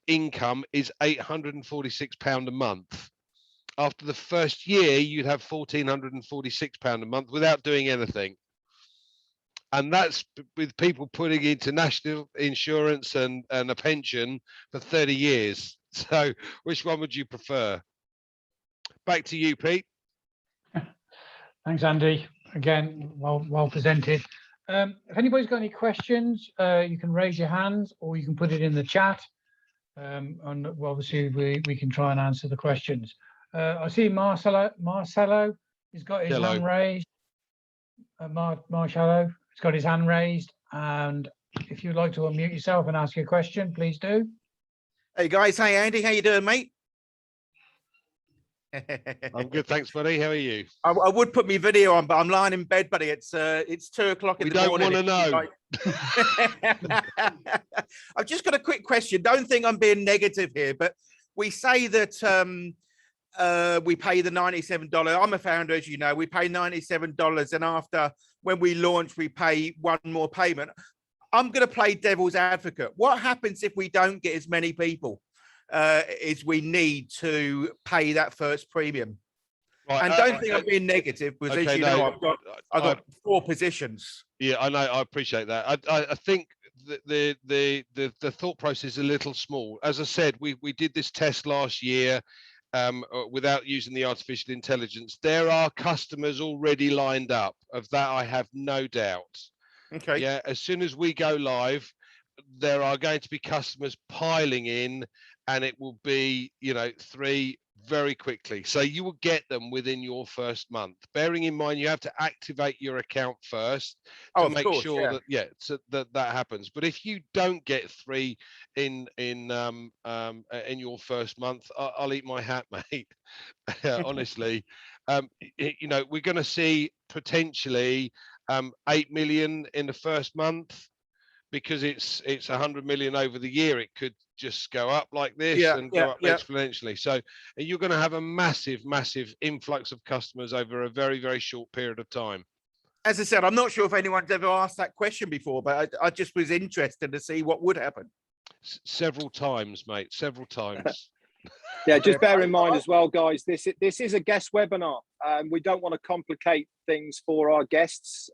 income is £846 a month. After the first year, you'd have £1,446 a month without doing anything. And that's with people putting into national insurance and a pension for 30 years. So which one would you prefer? Back to you, Pete. Thanks, Andy. Again, well presented. If anybody's got any questions, you can raise your hands or you can put it in the chat. And obviously we can try and answer the questions. I see Marcelo He's got his Hello. hand raised. Marshall, he's got his hand raised. And if you'd like to unmute yourself and ask your question, please do. Hey guys, hey Andy, how you doing, mate? I'm good, thanks, buddy. How are you? I would put my video on, but I'm lying in bed, buddy. It's 2 o'clock in the morning. We don't want to know. I've just got a quick question. Don't think I'm being negative here, but we say that we pay the $97. I'm a founder, as you know. We pay $97, and after when we launch, we pay one more payment. I'm going to play devil's advocate. What happens if we don't get as many people as we need to pay that first premium? Right, and don't think I'm being negative, because as you know, I've got 4 positions. Yeah, I know. I appreciate that. I think the thought process is a little small. As I said, we did this test last year without using the artificial intelligence. There are customers already lined up. Of that, I have no doubt. Okay. Yeah, as soon as we go live, there are going to be customers piling in, and it will be, 3 very quickly. So you will get them within your first month. Bearing in mind, you have to activate your account first to make sure that that happens. But if you don't get 3 in your first month, I'll eat my hat, mate. Honestly, we're going to see potentially 8 million in the first month, because it's 100 million over the year. It could just go up like this and go up exponentially. So you're going to have a massive influx of customers over a very, very short period of time. As I said, I'm not sure if anyone's ever asked that question before, but I just was interested to see what would happen. Several times, mate, several times. Yeah, just bear in mind as well, guys, this is a guest webinar. We don't want to complicate things for our guests.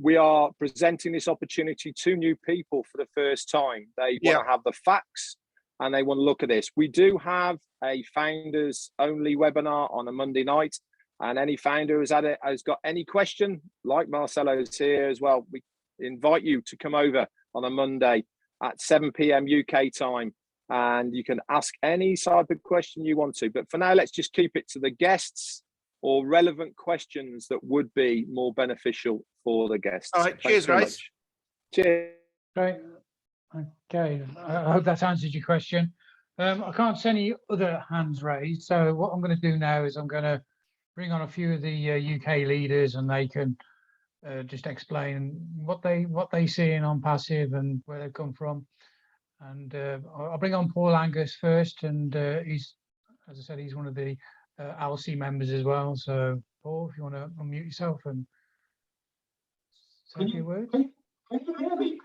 We are presenting this opportunity to new people for the first time. They want to have the facts and they want to look at this. We do have a founders only webinar on a Monday night, and any founder has got any question, like Marcelo's here as well, we invite you to come over on a Monday at 7 p.m. UK time, and you can ask any type of question you want to. But for now, let's just keep it to the guests or relevant questions that would be more beneficial for the guests. All right, cheers, guys. Cheers. Great. Okay, I hope that answers your question. I can't see any other hands raised, so what I'm going to do now is I'm going to bring on a few of the UK leaders, and they can just explain what they see in ONPASSIVE and where they've come from. And I'll bring on Paul Angus first, and he's, as I said, he's one of the LC members as well. So Paul, if you want to unmute yourself and say a few words. Can you hear me?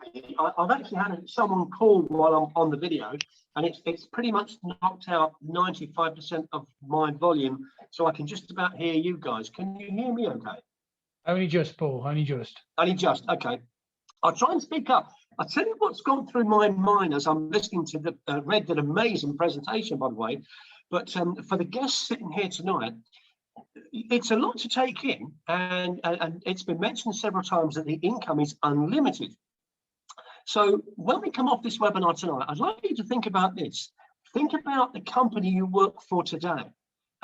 I've actually had someone call while I'm on the video, and it's pretty much knocked out 95% of my volume, so I can just about hear you guys. Can you hear me okay? Only just, Paul, only just. Only just, okay. I'll try and speak up. I'll tell you what's gone through my mind as I'm listening to the Red did an amazing presentation, by the way. But for the guests sitting here tonight, it's a lot to take in, and it's been mentioned several times that the income is unlimited. So when we come off this webinar tonight, I'd like you to think about this. Think about the company you work for today,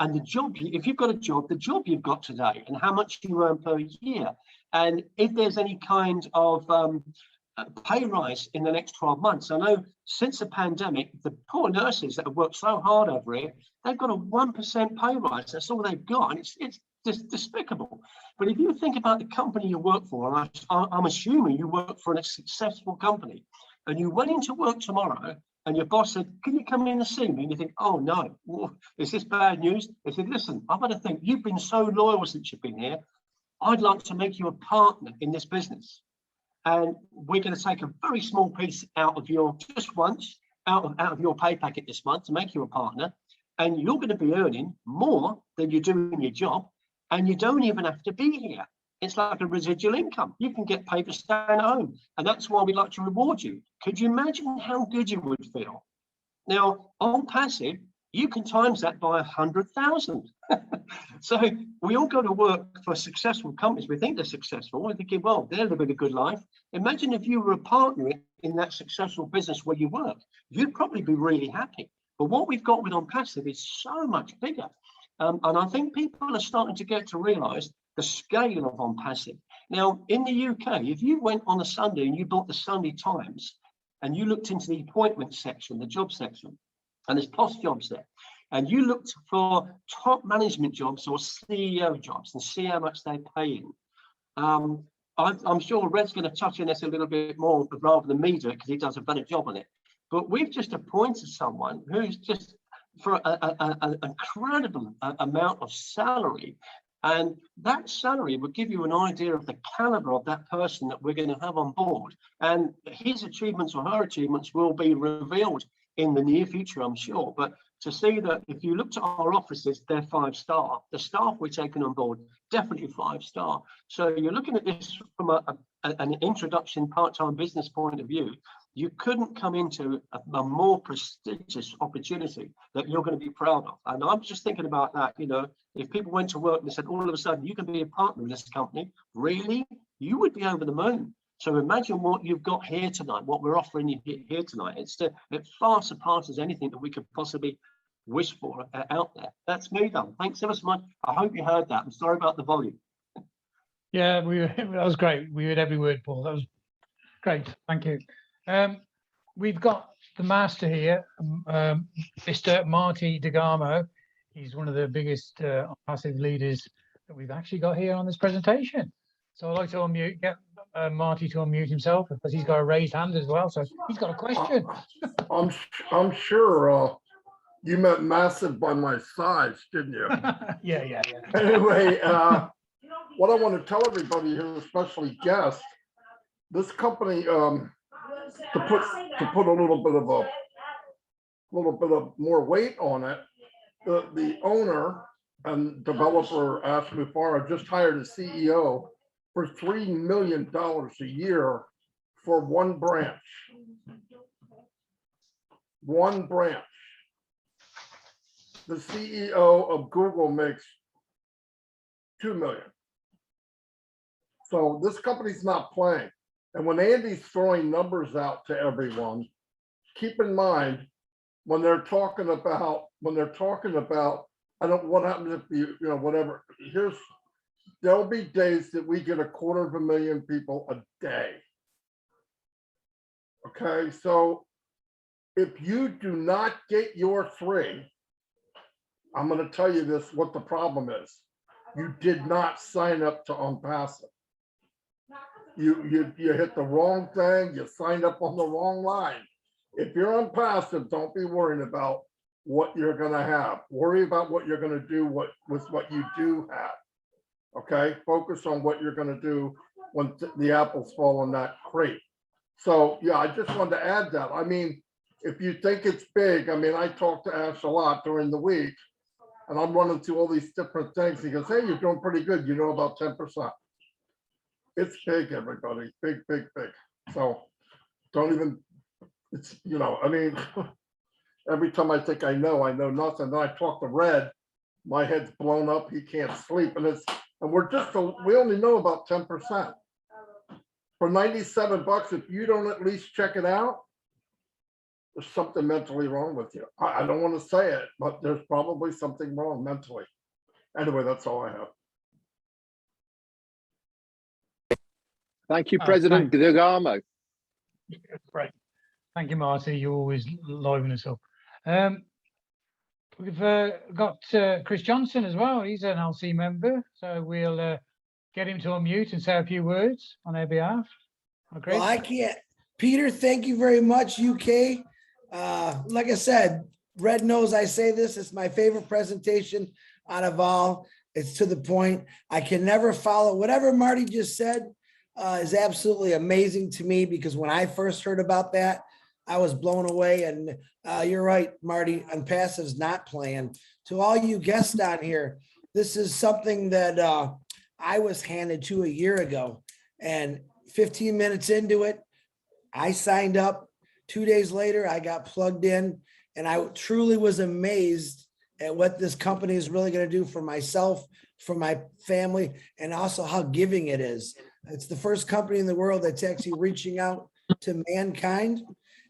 and the job, if you've got a job, the job you've got today, and how much you earn per year, and if there's any kind of pay rise in the next 12 months. I know since the pandemic, the poor nurses that have worked so hard over here, they've got a 1% pay rise. That's all they've got, and it's just despicable. But if you think about the company you work for, and I'm assuming you work for a successful company, and you went into work tomorrow, and your boss said, "Can you come in and see me?" And you think, "Oh no, is this bad news?" They said, "Listen, I've got to think, you've been so loyal since you've been here. I'd like to make you a partner in this business. And we're going to take a very small piece out of your, just once, out of your pay packet this month to make you a partner. And you're going to be earning more than you do in your job. And you don't even have to be here. It's like a residual income. You can get paid for staying at home. And that's why we'd like to reward you." Could you imagine how good you would feel? Now, on passive, you can times that by 100,000. So we all go to work for successful companies. We think they're successful. We're thinking, well, they're living a good life. Imagine if you were a partner in that successful business where you work. You'd probably be really happy. But what we've got with ONPASSIVE is so much bigger. And I think people are starting to get to realise the scale of ONPASSIVE. Now, in the UK, if you went on a Sunday and you bought the Sunday Times and you looked into the appointment section, the job section, and there's post jobs there, and you looked for top management jobs or CEO jobs and see how much they're paying. I'm sure Red's going to touch on this a little bit more rather than me do it, because he does a better job on it. But we've just appointed someone who's just for an incredible amount of salary. And that salary will give you an idea of the caliber of that person that we're going to have on board. And his achievements or her achievements will be revealed in the near future, I'm sure. But to see that if you looked at our offices, they're 5-star. The staff we're taking on board, definitely 5-star. So you're looking at this from an introduction part-time business point of view. You couldn't come into a more prestigious opportunity that you're going to be proud of. And I'm just thinking about that, you know, if people went to work and they said, all of a sudden, you can be a partner in this company, really? You would be over the moon. So imagine what you've got here tonight, what we're offering you here tonight. It far surpasses anything that we could possibly wish for out there. That's me done. Thanks ever so much. I hope you heard that. I'm sorry about the volume. Yeah, that was great. We heard every word, Paul. That was great. Thank you. We've got the master here, Mr. Marty DeGarmo. He's one of the biggest passive leaders that we've actually got here on this presentation. So I'd like to get Marty to unmute himself, because he's got a raised hand as well. So he's got a question. I'm sure you meant massive by my size, didn't you? Yeah. Anyway, what I want to tell everybody here, especially guests, this company, to put a little bit of more weight on it, the owner and developer Ash Mufara just hired a CEO for $3 million a year for one branch. One branch. The CEO of Google makes $2 million. So this company's not playing. And when Andy's throwing numbers out to everyone, keep in mind when they're talking about I don't what happens if you know whatever. There'll be days that we get 250,000 people a day. Okay, so if you do not get your 3, I'm going to tell you this, what the problem is. You did not sign up to ONPASSIVE. You hit the wrong thing, you signed up on the wrong line. If you're ONPASSIVE, don't be worrying about what you're going to have. Worry about what you're going to do with what you do have. Okay, focus on what you're going to do when the apples fall in that crate. So yeah, I just wanted to add that. I mean, if you think it's big, I mean, I talk to Ash a lot during the week, and I'm running through all these different things. He goes, hey, you're doing pretty good. You know about 10%. It's big, everybody. Big. So don't even, it's, you know, I mean, every time I think I know nothing. Then I talk to Red, my head's blown up. He can't sleep. And we only know about 10%. For $97, if you don't at least check it out, there's something mentally wrong with you. I don't want to say it, but there's probably something wrong mentally. Anyway, that's all I have. Thank you, President DeGarmo. Great. Thank you, Marty. You always liven us up. We've got Chris Johnson as well. He's an LC member. So we'll get him to unmute and say a few words on their behalf. Okay. Well, I can't. Peter, thank you very much, UK. Like I said, Red knows I say this. It's my favorite presentation out of all. It's to the point. I can never follow whatever Marty just said. Is absolutely amazing to me, because when I first heard about that, I was blown away. And you're right, Marty, ONPASSIVE's not playing. To all you guests down here, this is something that I was handed to a year ago, and 15 minutes into it, I signed up. 2 days later, I got plugged in, and I truly was amazed at what this company is really going to do for myself, for my family, and also how giving it is. It's the first company in the world that's actually reaching out to mankind.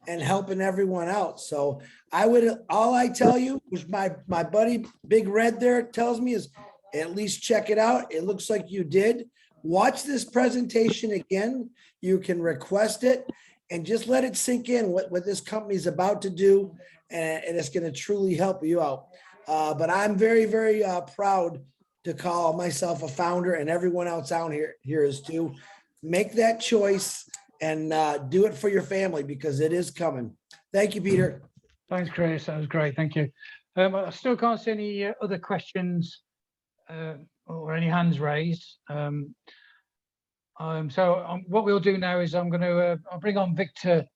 and helping everyone out. So all I tell you, which my buddy Big Red there tells me, is at least check it out. It looks like you did. Watch this presentation again. You can request it and just let it sink in what this company is about to do. And it's going to truly help you out. But I'm very, very proud to call myself a founder, and everyone else out here is too. Make that choice and do it for your family, because it is coming. Thank you, Peter. Thanks, Chris. That was great. Thank you. I still can't see any other questions or any hands raised. What we'll do now is I'll bring on Victor,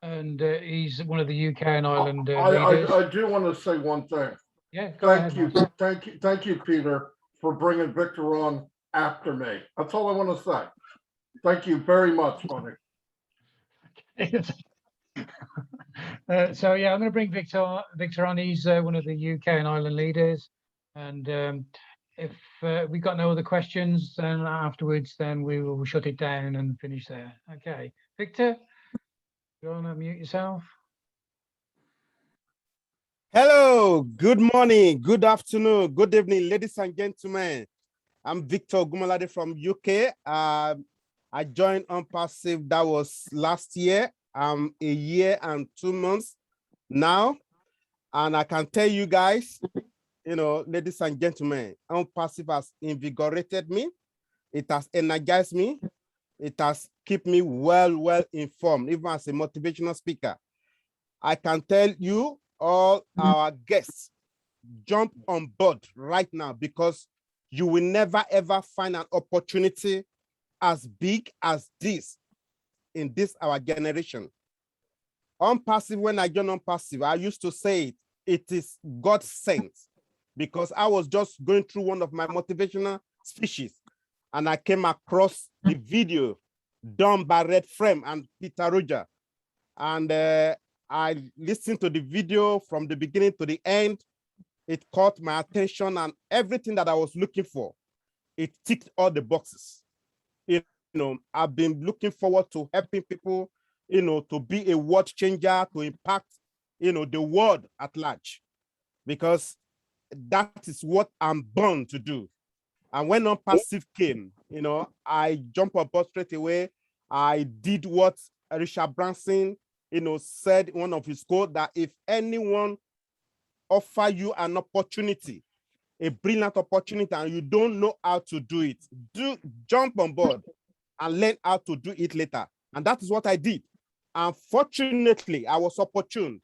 and he's one of the UK and Ireland leaders. I do want to say one thing. Yeah, go ahead. Thank you, Peter, for bringing Victor on after me. That's all I want to say. Thank you very much, buddy. So yeah, I'm going to bring Victor on. He's one of the UK and Ireland leaders, and if we've got no other questions, then afterwards, then we will shut it down and finish there. Okay, Victor, you want to mute yourself? Hello, good morning, good afternoon, good evening, ladies and gentlemen. I'm Victor Gumalade from UK. I joined ONPASSIVE, that was last year. I'm a year and 2 months now. And I can tell you guys, ladies and gentlemen, ONPASSIVE has invigorated me. It has energized me. It has kept me well informed, even as a motivational speaker. I can tell you, all our guests, jump on board right now, because you will never ever find an opportunity as big as this in this our generation. ONPASSIVE, when I joined ONPASSIVE, I used to say it is God sent, because I was just going through one of my motivational speeches and I came across the video done by Redfern and Peter Roger, and I listened to the video from the beginning to the end. It caught my attention, and everything that I was looking for, it ticked all the boxes. I've been looking forward to helping people, to be a world changer, to impact, the world at large, because that is what I'm born to do. And when ONPASSIVE came, I jumped on board straight away. I did what Richard Branson, said in one of his quotes, that if anyone offer you an opportunity, a brilliant opportunity, and you don't know how to do it, jump on board and learn how to do it later. And that is what I did. Unfortunately, I was opportune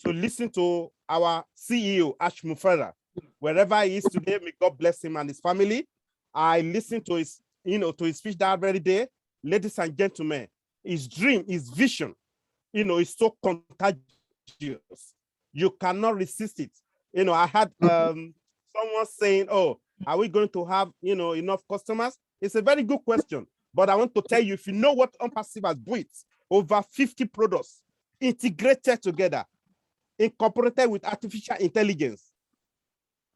to listen to our CEO, Ash Mufera, wherever he is today. May God bless him and his family. I listened to his, to his speech that very day. Ladies and gentlemen, his dream, his vision, is so contagious. You cannot resist it. I had someone saying, "Oh, are we going to have, enough customers?" It's a very good question, but I want to tell you, if you know what ONPASSIVE has built, over 50 products integrated together, incorporated with artificial intelligence.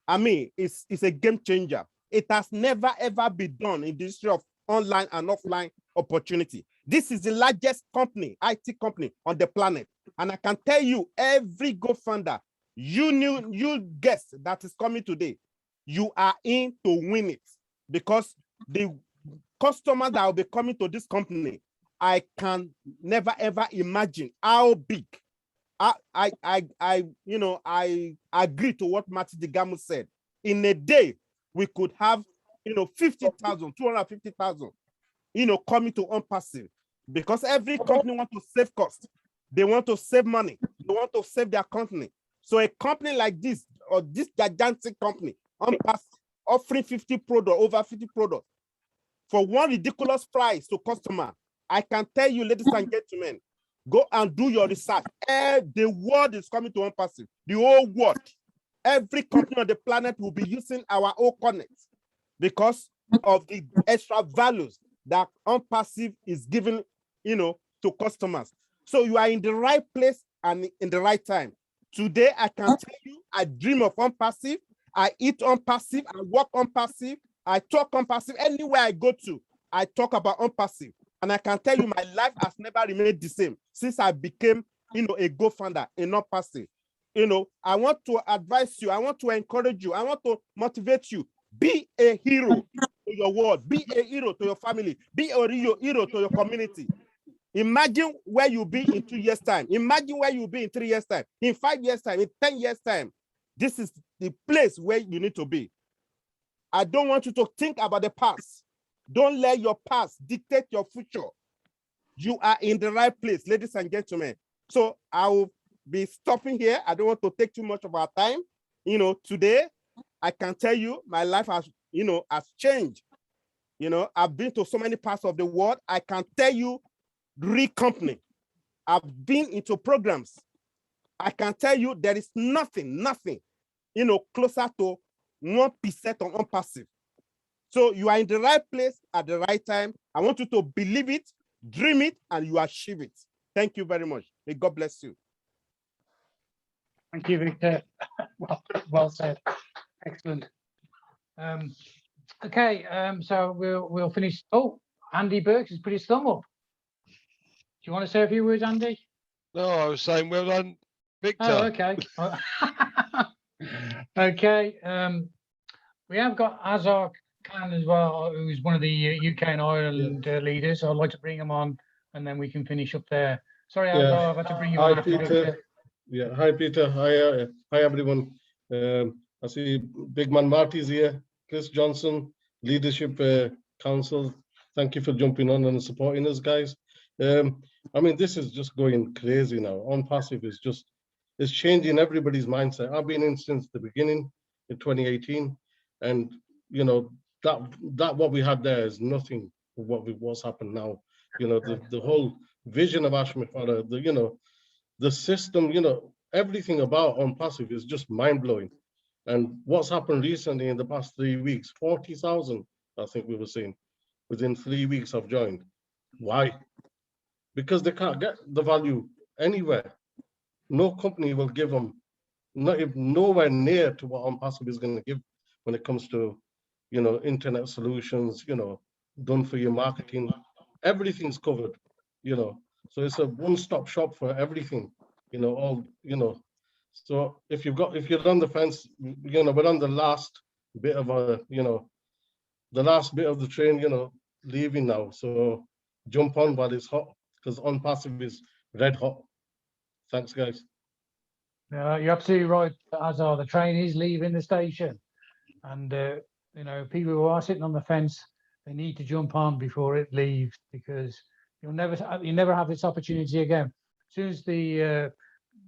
I mean, it's a game changer. It has never ever been done in the history of online and offline opportunity. This is the largest company, IT company on the planet. And I can tell you, every co-founder, you guest that is coming today, you are in to win it, because the customers that will be coming to this company, I can never ever imagine how big. I agree to what Martin Digamo said. In a day, we could have 50,000, 250,000, coming to ONPASSIVE, because every company wants to save cost. They want to save money. They want to save their company. So a company like this, or this gigantic company, ONPASSIVE, offering 50 products, over 50 products, for one ridiculous price to customer, I can tell you, ladies and gentlemen, go and do your research. The world is coming to ONPASSIVE. The whole world. Every company on the planet will be using our own connect, because of the extra values that ONPASSIVE is giving, to customers. So you are in the right place and in the right time. Today, I can tell you, I dream of ONPASSIVE. I eat ONPASSIVE. I work ONPASSIVE. I talk ONPASSIVE. Anywhere I go to, I talk about ONPASSIVE. And I can tell you, my life has never remained the same since I became a co-founder in ONPASSIVE. I want to advise you. I want to encourage you. I want to motivate you. Be a hero to your world. Be a hero to your family. Be a hero to your community. Imagine where you'll be in 2 years' time. Imagine where you'll be in 3 years' time, in 5 years' time, in 10 years' time. This is the place where you need to be. I don't want you to think about the past. Don't let your past dictate your future. You are in the right place, ladies and gentlemen. So I will be stopping here. I don't want to take too much of our time. Today, I can tell you my life has, has changed. I've been to so many parts of the world. I can tell you, great company. I've been into programs. I can tell you there is nothing, closer to 1% on ONPASSIVE. So you are in the right place at the right time. I want you to believe it, dream it, and you achieve it. Thank you very much. May God bless you. Thank you, Victor. Well said. Excellent. Okay, so we'll finish. Oh, Andy Burks has put his thumb up. Do you want to say a few words, Andy? No, I was saying well done, Victor. Oh, okay. Okay. We have got Azar Khan as well, who's one of the UK and Ireland leaders. So I'd like to bring him on, and then we can finish up there. Sorry, Azar, I've had to bring you on. Hi, Peter. Yeah, hi, Peter. Hi, everyone. I see Big Man Marty's here. Chris Johnson, Leadership Council. Thank you for jumping on and supporting us, guys. I mean, this is just going crazy now. ONPASSIVE is it's changing everybody's mindset. I've been in since the beginning in 2018, and that what we had there is nothing what's happened now. The whole vision of Ashmifara, the system, everything about ONPASSIVE is just mind-blowing. And what's happened recently in the past 3 weeks, 40,000, I think we were seeing, within 3 weeks of joined. Why? Because they can't get the value anywhere. No company will give them, nowhere near to what ONPASSIVE is going to give when it comes to, internet solutions, done for your marketing. Everything's covered, so it's a one-stop shop for everything, So if you're on the fence, we're on the last bit of the last bit of the train, leaving now. So jump on while it's hot, because ONPASSIVE is red hot. Thanks, guys. You're absolutely right, Azar. The train is leaving the station, and people who are sitting on the fence, they need to jump on before it leaves, because you'll never have this opportunity again. As soon as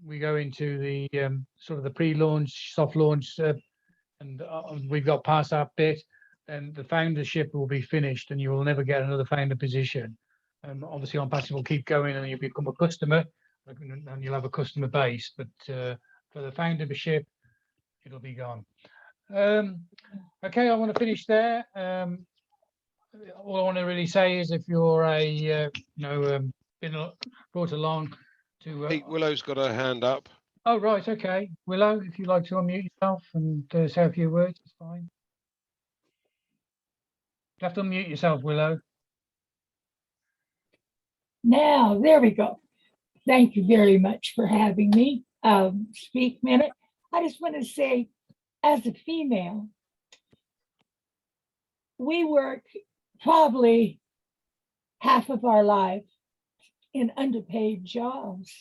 we go into the sort of the pre-launch, soft launch, and we've got past that bit, then the foundership will be finished, and you will never get another founder position. Obviously, ONPASSIVE will keep going, and you'll become a customer, and you'll have a customer base. But for the foundership, it'll be gone. Okay, I want to finish there. All I want to really say is, if you're been brought along to Pete Willow's got her hand up. Oh, right, okay. Willow, if you'd like to unmute yourself and say a few words, it's fine. You have to unmute yourself, Willow. Now, there we go. Thank you very much for having me speak a minute. I just want to say, as a female, we work probably half of our life in underpaid jobs.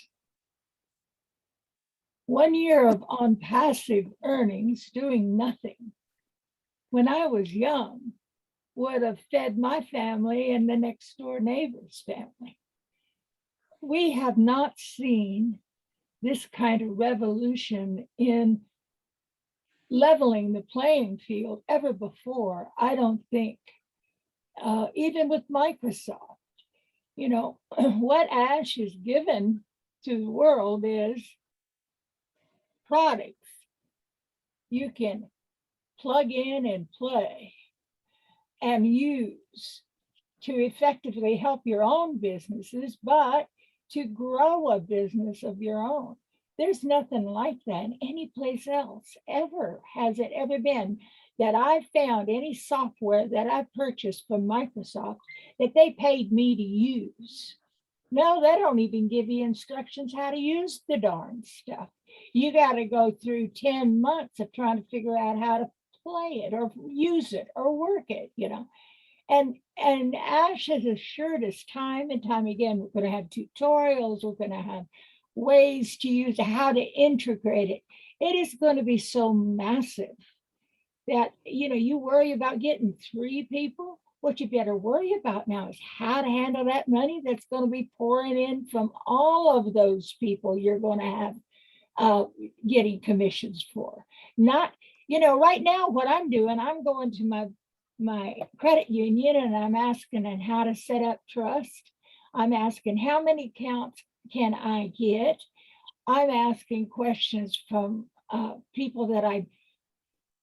1 year of ONPASSIVE earnings doing nothing when I was young would have fed my family and the next door neighbor's family. We have not seen this kind of revolution in leveling the playing field ever before, I don't think. Even with Microsoft, what Ash is given to the world is products you can plug in and play and use to effectively help your own businesses, but to grow a business of your own. There's nothing like that any place else ever. Has it ever been that I found any software that I purchased from Microsoft that they paid me to use? No, they don't even give you instructions how to use the darn stuff. You got to go through 10 months of trying to figure out how to play it or use it or work it, you know. And Ash has assured us time and time again, we're going to have tutorials, we're going to have ways to use it, how to integrate it. It is going to be so massive that, you know, you worry about getting 3 people. What you better worry about now is how to handle that money that's going to be pouring in from all of those people you're going to have getting commissions for. Not, you know, right now what I'm doing, I'm going to my credit union and I'm asking them how to set up trust. I'm asking how many accounts can I get? I'm asking questions from people that I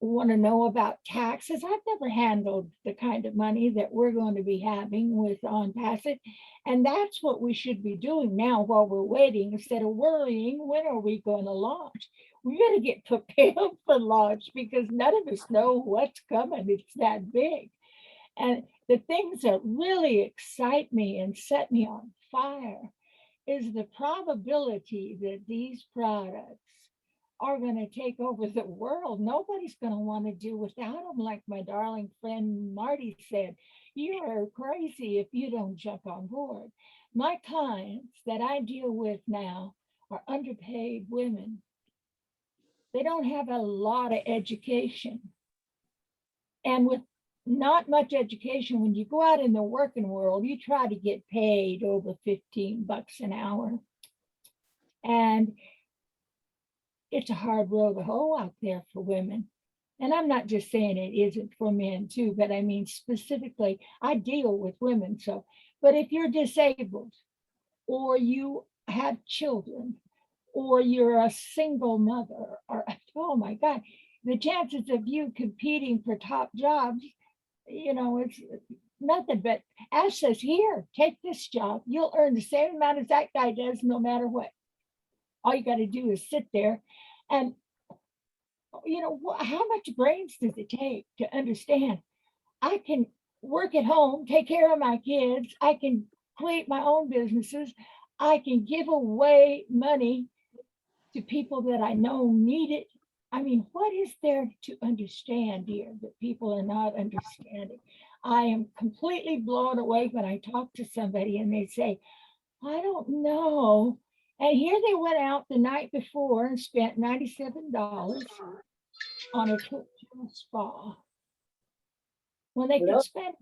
want to know about taxes. I've never handled the kind of money that we're going to be having with ONPASSIVE. And that's what we should be doing now while we're waiting, instead of worrying, when are we going to launch? We got to get prepared for launch because none of us know what's coming. It's that big. And the things that really excite me and set me on fire is the probability that these products are going to take over the world. Nobody's going to want to do without them. Like my darling friend Marty said, you are crazy if you don't jump on board. My clients that I deal with now are underpaid women. They don't have a lot of education. And with not much education, when you go out in the working world, you try to get paid over 15 bucks an hour. And it's a hard road to hoe out there for women. And I'm not just saying it isn't for men too, but I mean, specifically, I deal with women. So, but if you're disabled or you have children or you're a single mother, or, oh my God, the chances of you competing for top jobs, you know, it's nothing. But Ash says, here, take this job. You'll earn the same amount as that guy does no matter what. All you got to do is sit there and, you know, how much brains does it take to understand I can work at home, take care of my kids, I can create my own businesses, I can give away money to people that I know need it. I mean, what is there to understand here that people are not understanding? I am completely blown away when I talk to somebody and they say, I don't know. And here they went out the night before and spent $97 on a trip to a spa when they could spend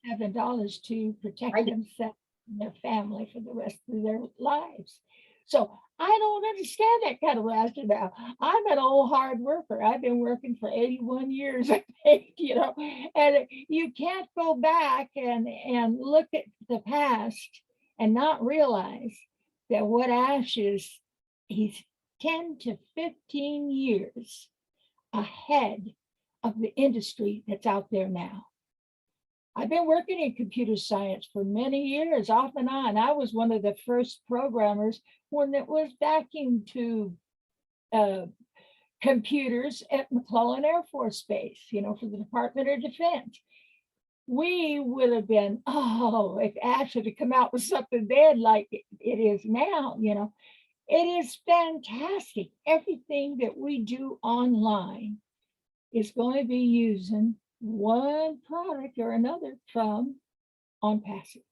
$7 to protect themselves and their family for the rest of their lives. So I don't understand that kind of rationale. I'm an old hard worker. I've been working for 81 years, I think, you know, and you can't go back and look at the past and not realize that what Ash is, he's 10 to 15 years ahead of the industry that's out there now. I've been working in computer science for many years, off and on. I was one of the first programmers when it was vacuum tube computers at McClellan Air Force Base, you know, for the Department of Defense. We would have been, oh, if Ash had come out with something then like it is now, you know. It is fantastic. Everything that we do online is going to be using one product or another from ONPASSIVE.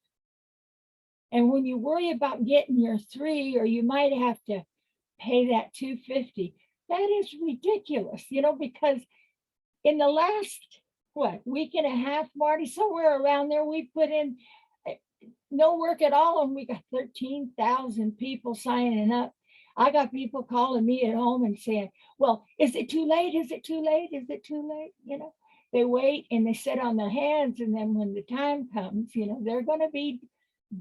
And when you worry about getting your 3, or you might have to pay that $250, that is ridiculous, you know, because in the last, week and a half, Marty, somewhere around there, we put in no work at all, and we got 13,000 people signing up. I got people calling me at home and saying, well, is it too late? Is it too late? Is it too late? You know, they wait and they sit on their hands. And then when the time comes, you know, they're going to be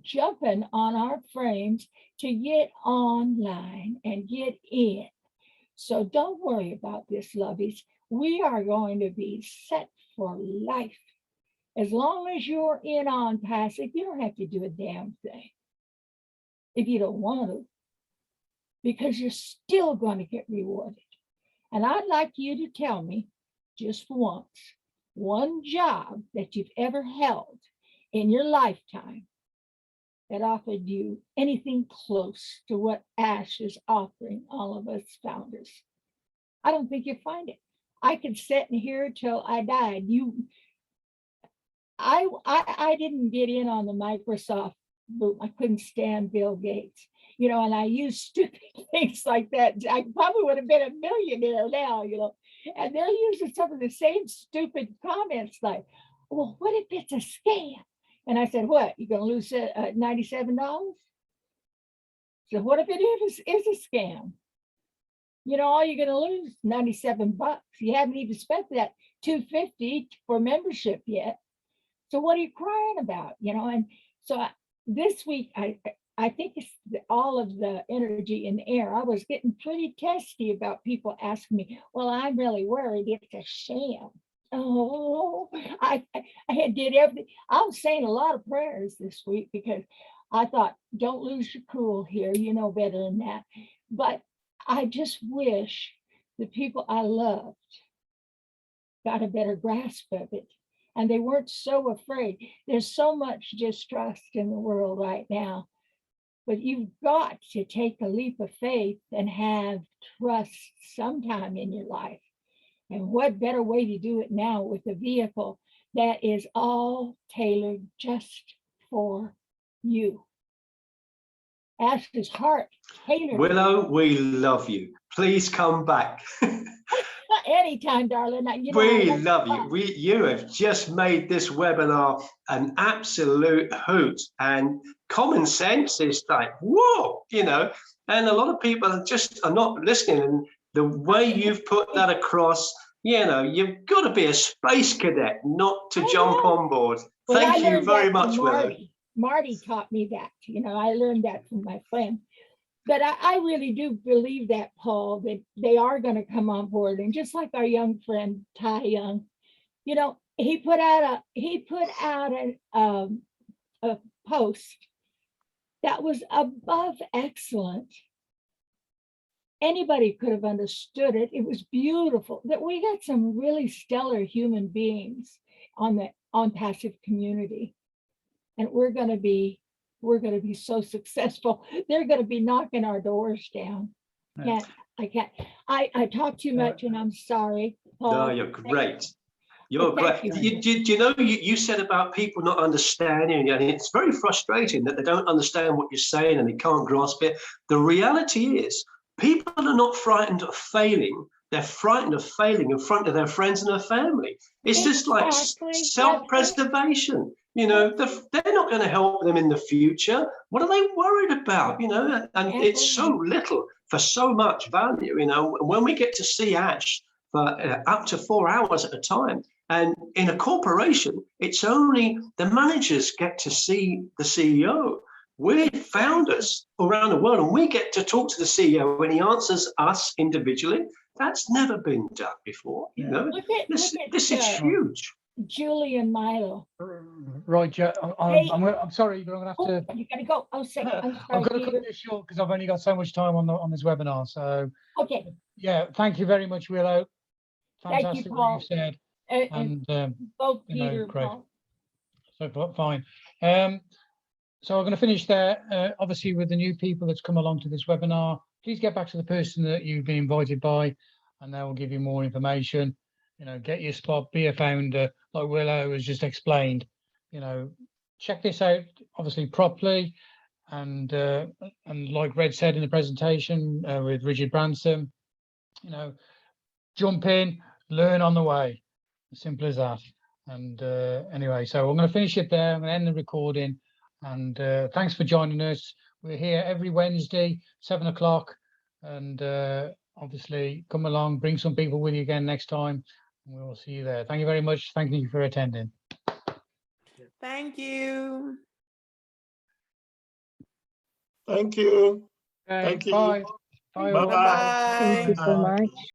jumping on our frames to get online and get in. So don't worry about this, lovies. We are going to be set for life. As long as you're in ONPASSIVE, you don't have to do a damn thing if you don't want to, because you're still going to get rewarded. And I'd like you to tell me just for once, one job that you've ever held in your lifetime that offered you anything close to what Ash is offering all of us founders. I don't think you'll find it. I could sit in here till I died. I didn't get in on the Microsoft boom. I couldn't stand Bill Gates, you know, and I used stupid things like that. I probably would have been a millionaire now, you know, and they're using some of the same stupid comments like, well, what if it's a scam? And I said, what, you're going to lose $97? So what if it is a scam? You know, all you're going to lose $97. You haven't even spent that $250 for membership yet. So what are you crying about? You know, and so this week, I think it's all of the energy in the air. I was getting pretty testy about people asking me, well, I'm really worried it's a sham. Oh, I did everything. I was saying a lot of prayers this week because I thought, don't lose your cool here. You know better than that. But I just wish the people I loved got a better grasp of it. And they weren't so afraid. There's so much distrust in the world right now. But you've got to take a leap of faith and have trust sometime in your life. And what better way to do it now with a vehicle that is all tailored just for you. Ash's heart tailored. Willow, we love you. Please come back. Anytime, darling. You know, We love you. You have just made this webinar an absolute hoot, and common sense is like, whoa, you know, and a lot of people are not listening. And the way you've put that across, you know, you've got to be a space cadet not to jump on board. Well, Thank you very much, Willow. Marty taught me that, you know, I learned that from my friend. But I really do believe that, Paul, that they are going to come on board. And just like our young friend, Ty Young, you know, he put out a post that was above excellent. Anybody could have understood it. It was beautiful. That we got some really stellar human beings on the ONPASSIVE community. And we're going to be so successful. They're going to be knocking our doors down. I can't. I talk too much, and I'm sorry, Paul. No, you're great. You're great. You know, you said about people not understanding, and it's very frustrating that they don't understand what you're saying and they can't grasp it. The reality is, people are not frightened of failing. They're frightened of failing in front of their friends and their family. It's just like self-preservation. You know, they're not going to help them in the future. What are they worried about? You know, and it's so little for so much value. You know, when we get to see Ash for up to 4 hours at a time, and in a corporation, it's only the managers get to see the CEO. We're founders around the world, and we get to talk to the CEO when he answers us individually. That's never been done before. You know, this is huge. Julie and Milo. Right, Joe. I'm sorry, you're going to have to. You got to go. I'm sorry, I've got to cut this short because I've only got so much time on this webinar. So okay. Yeah, thank you very much, Willow. Fantastic thank you, what you said. And both Peter and great. Paul. So fine. So I'm going to finish there. Obviously, with the new people that's come along to this webinar, please get back to the person that you've been invited by, and they will give you more information. You know, get your spot, be a founder, like Willow has just explained. You know, check this out, obviously properly, and like Red said in the presentation with Richard Branson, you know, jump in, learn on the way, as simple as that. And anyway, so I'm going to finish it there. I'm going to end the recording, and thanks for joining us. We're here every Wednesday, 7 o'clock, and obviously come along, bring some people with you again next time. We will see you there. Thank you very much. Thank you for attending. Thank you. Thank you. Okay, Thank you. bye. Bye. Bye-bye. Thank you so much.